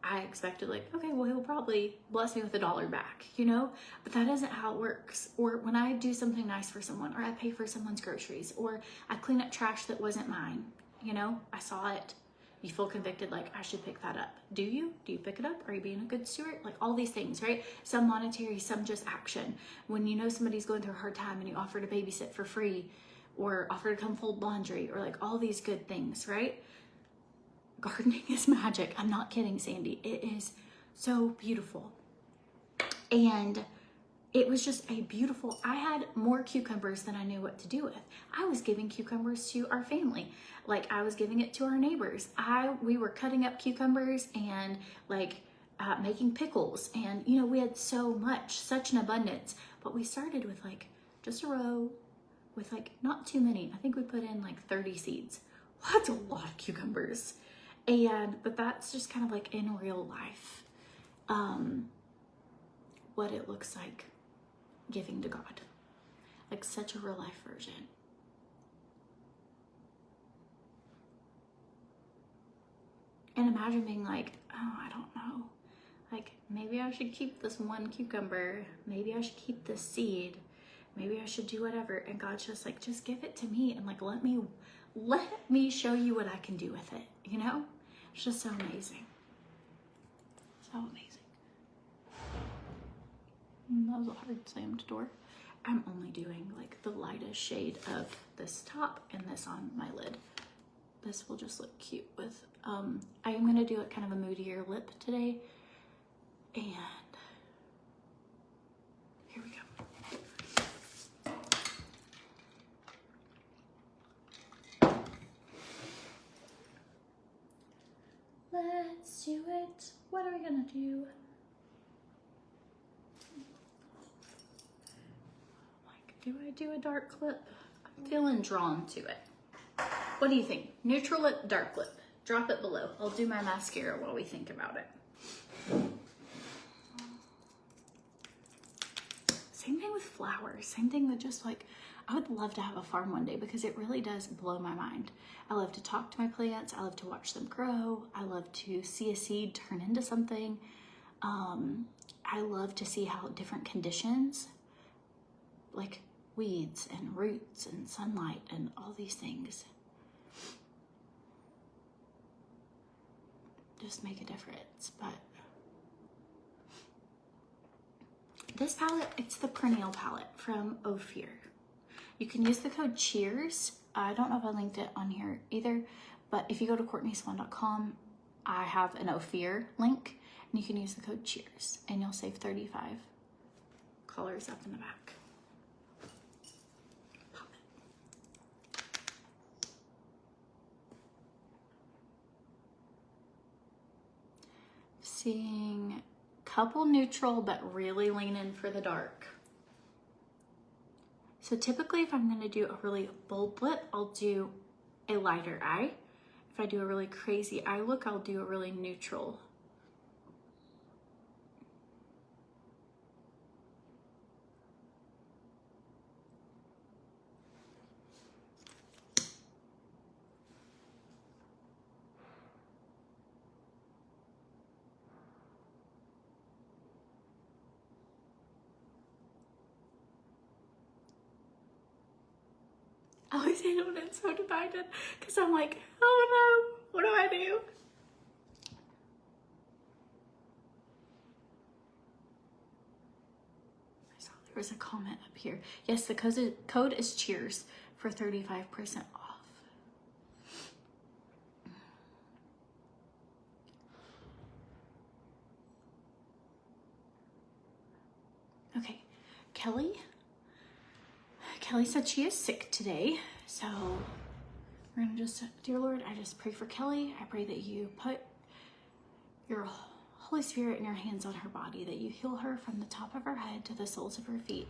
I expected like, okay, well, he'll probably bless me with $1 back, you know? But that isn't how it works. Or when I do something nice for someone, or I pay for someone's groceries, or I clean up trash that wasn't mine, you know? I saw it. You feel convicted, like, I should pick that up. Do you? Do you pick it up? Are you being a good steward? Like all these things, right? Some monetary, some just action. When you know somebody's going through a hard time and you offer to babysit for free, or offer to come fold laundry, or like all these good things, right? Gardening is magic. I'm not kidding, Sandy. It is so beautiful. And it was just a beautiful, I had more cucumbers than I knew what to do with. I was giving cucumbers to our family. Like I was giving it to our neighbors. We were cutting up cucumbers and like making pickles. And you know, we had so much, such an abundance, but we started with like just a row with like not too many. I think we put in like 30 seeds. Well, that's a lot of cucumbers. But that's just kind of like in real life, what it looks like giving to God, like such a real life version. And imagine being like, oh, I don't know, like maybe I should keep this one cucumber, maybe I should keep this seed, maybe I should do whatever. And God's just like, just give it to me and like, let me show you what I can do with it, you know? It's just so amazing. So amazing. That was a hard slammed door. I'm only doing like the lightest shade of this top and this on my lid. This will just look cute with, I am gonna do it kind of a moodier lip today. And here we go. Let's do it. What are we gonna do? Like, do I do a dark lip? I'm feeling drawn to it. What do you think? Neutral lip, dark lip. Drop it below. I'll do my mascara while we think about it. Same thing with flowers. Same thing with just like, I would love to have a farm one day because it really does blow my mind. I love to talk to my plants. I love to watch them grow. I love to see a seed turn into something. I love to see how different conditions, like weeds and roots and sunlight and all these things, just make a difference. But this palette, it's the Perennial palette from Ophir. You can use the code CHEERS. I don't know if I linked it on here either, but if you go to CourtneySwan.com, I have an Ophir link, and you can use the code CHEERS, and you'll save 35 colors up in the back. Pop it. Seeing couple neutral, but really lean in for the dark. So typically if I'm going to do a really bold lip, I'll do a lighter eye. If I do a really crazy eye look, I'll do a really neutral. I always hate it when it's so divided because I'm like, oh no, what do I do? I saw there was a comment up here. Yes, the code is CHEERS for 35% off. Okay, Kelly said she is sick today, so we're gonna just, dear Lord, I just pray for Kelly. I pray that you put your Holy Spirit in your hands on her body, that you heal her from the top of her head to the soles of her feet,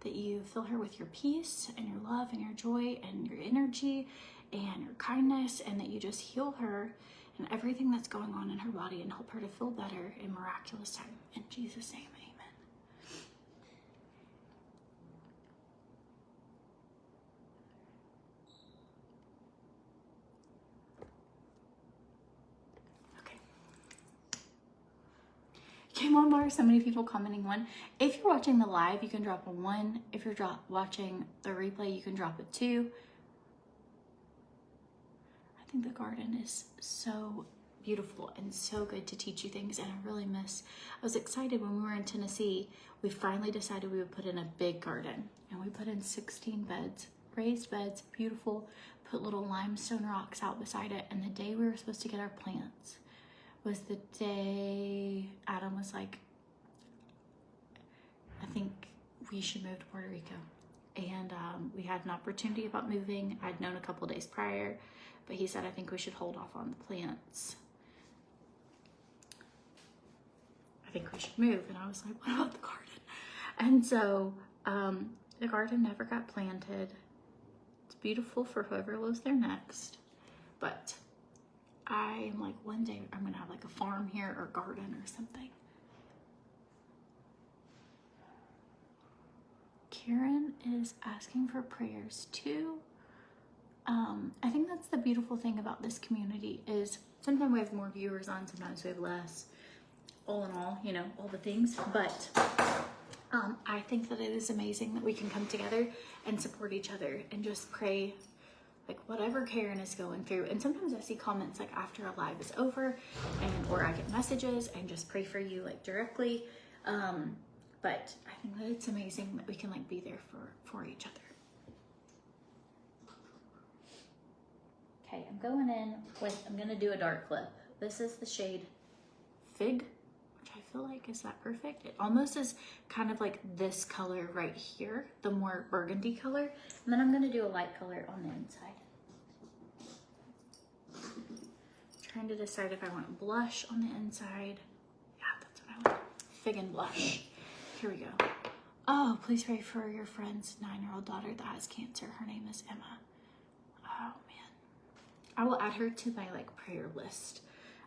that you fill her with your peace and your love and your joy and your energy and your kindness, and that you just heal her and everything that's going on in her body and help her to feel better in miraculous time. In Jesus' name, amen. Okay, one more. So many people commenting one. If you're watching the live, you can drop a 1. If you're watching the replay, you can drop a 2. I think the garden is so beautiful and so good to teach you things, and I really miss. I was excited when we were in Tennessee. We finally decided we would put in a big garden, and we put in 16 beds, raised beds, beautiful. Put little limestone rocks out beside it, and the day we were supposed to get our plants was the day Adam was like, I think we should move to Puerto Rico. And we had an opportunity about moving. I'd known a couple days prior, but he said, I think we should hold off on the plants. I think we should move. And I was like, what about the garden? And so the garden never got planted. It's beautiful for whoever lives there next. But I am like, one day I'm gonna have like a farm here or garden or something. Karen is asking for prayers too. I think that's the beautiful thing about this community is sometimes we have more viewers on, sometimes we have less. All in all, you know, all the things. But I think that it is amazing that we can come together and support each other and just pray, like whatever Karen is going through. And sometimes I see comments like after a live is over, and or I get messages and just pray for you like directly. But I think that it's amazing that we can like be there for each other. Okay, I'm going in with, I'm gonna do a dark lip. This is the shade Fig, which I feel like is that perfect. It almost is kind of like this color right here, the more burgundy color. And then I'm gonna do a light color on the inside. Trying to decide if I want blush on the inside. Yeah, that's what I want. Fig and blush. Here we go. Oh, please pray for your friend's 9-year-old daughter that has cancer. Her name is Emma. Oh man. I will add her to my like prayer list.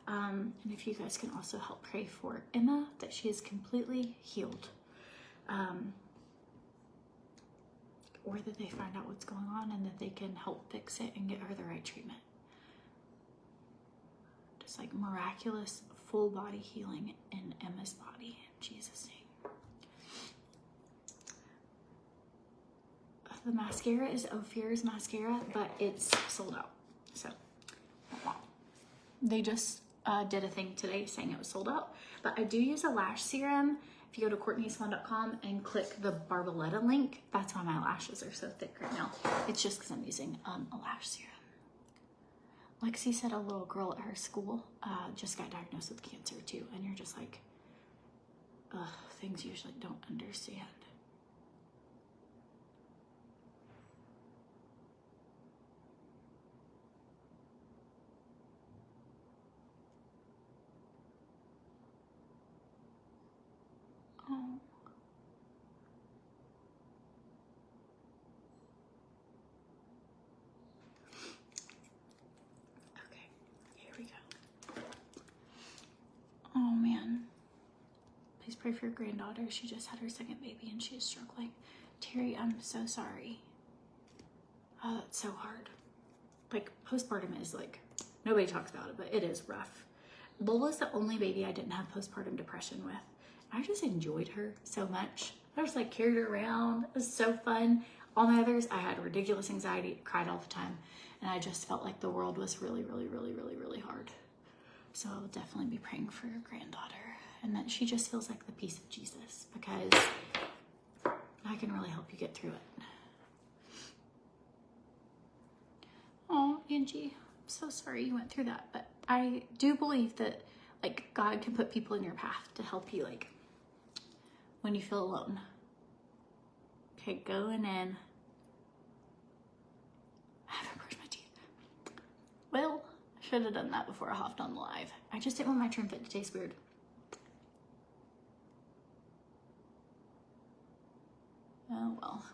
And if you guys can also help pray for Emma, that she is completely healed. Or that they find out what's going on and that they can help fix it and get her the right treatment. Just like miraculous full body healing in Emma's body, in Jesus' name. The mascara is Ophir's mascara, but it's sold out. So, they just did a thing today saying it was sold out. But I do use a lash serum. If you go to CourtneySwan.com and click the Barboletta link, that's why my lashes are so thick right now. It's just because I'm using a lash serum. Lexi said a little girl at her school just got diagnosed with cancer too. And you're just like, ugh, things you usually don't understand. Oh. Okay, here we go. Oh man. Please pray for your granddaughter. She just had her second baby and she is struggling. Terry, I'm so sorry. Oh, that's so hard. Like, postpartum is like, nobody talks about it, but it is rough. Lola's the only baby I didn't have postpartum depression with. I just enjoyed her so much. I just like carried her around. It was so fun. All my others, I had ridiculous anxiety, cried all the time. And I just felt like the world was really, really, really, really, really hard. So I'll definitely be praying for your granddaughter. And that she just feels like the peace of Jesus, because I can really help you get through it. Oh, Angie, I'm so sorry you went through that. But I do believe that like God can put people in your path to help you, like when you feel alone. Okay, going in. I haven't brushed my teeth. Well, I should have done that before I hopped on the live. I just didn't want my trim fit to taste weird. Oh well.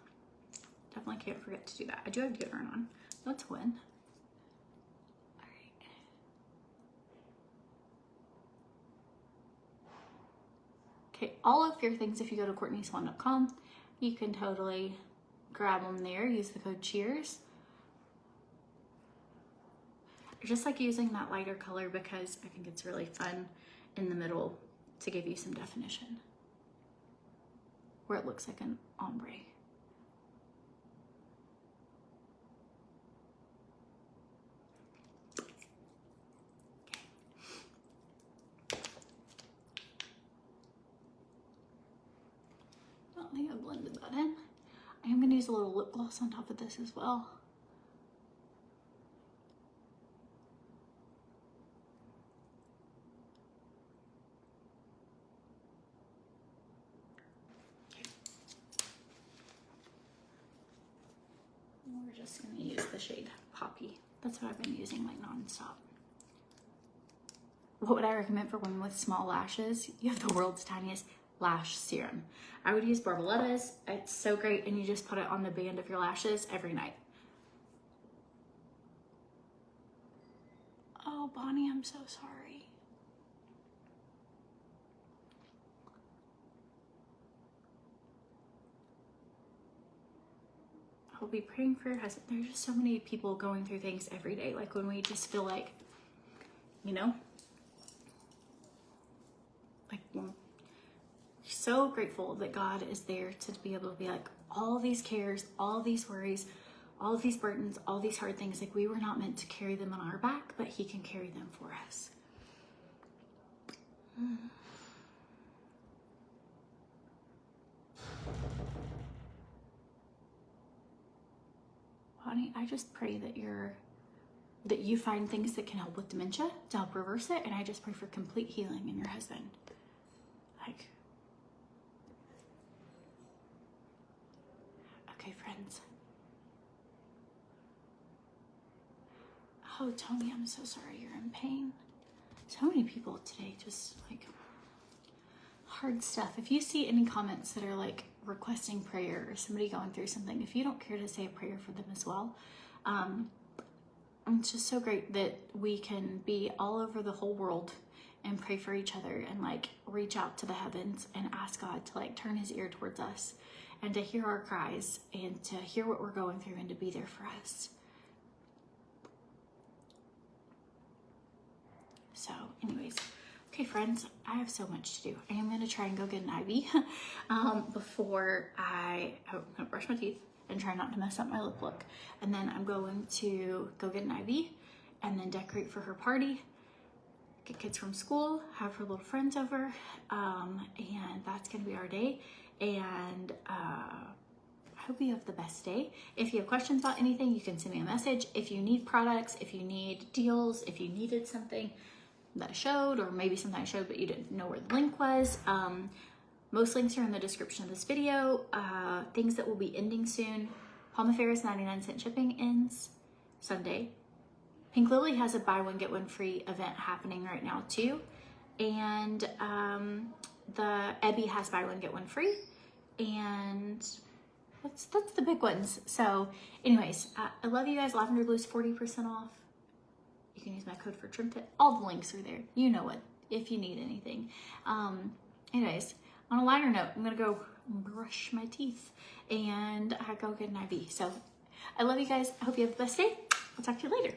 Definitely can't forget to do that. I do have deodorant on. That's a win. Okay, all of your things, if you go to CourtneySwan.com, you can totally grab them there. Use the code CHEERS. I just like using that lighter color because I think it's really fun in the middle to give you some definition, where it looks like an ombre. I think I blended that in. I am going to use a little lip gloss on top of this as well. Okay. We're just going to use the shade Poppy. That's what I've been using like nonstop. What would I recommend for women with small lashes? You have the world's tiniest lash serum. I would use Barboletta's. It's so great, and you just put it on the band of your lashes every night. Oh, Bonnie, I'm so sorry. I'll be praying for your husband. There's just so many people going through things every day. Like when we just feel like, you know, like so grateful that God is there to be able to be like, all these cares, all these worries, all of these burdens, all these hard things, like we were not meant to carry them on our back, but he can carry them for us. Honey, I just pray that you find things that can help with dementia to help reverse it, and I just pray for complete healing in your husband. Like, okay, friends. Oh, Tony, I'm so sorry you're in pain. So many people today just like hard stuff. If you see any comments that are like requesting prayer or somebody going through something, if you don't care to say a prayer for them as well, it's just so great that we can be all over the whole world and pray for each other and like reach out to the heavens and ask God to like turn his ear towards us and to hear our cries and to hear what we're going through and to be there for us. So anyways, okay friends, I have so much to do. I am going to try and go get an IV before I'm going to brush my teeth and try not to mess up my lip look. And then I'm going to go get an IV and then decorate for her party, get kids from school, have her little friends over, and that's going to be our day. And I hope you have the best day. If you have questions about anything, you can send me a message. If you need products, if you need deals, if you needed something that I showed, or maybe something I showed but you didn't know where the link was, most links are in the description of this video. Things that will be ending soon. Palma Ferris 99-cent shipping ends Sunday. Pink Lily has a buy one get one free event happening right now too. And the Ebby has buy one get one free. And that's the big ones. So anyways, I love you guys. Lavender Blue is 40% off. You can use my code for trim tip. All the links are there. You know what, if you need anything. Anyways, on a lighter note, I'm gonna go brush my teeth and go get an IV. So I love you guys. I hope you have the best day. I'll talk to you later.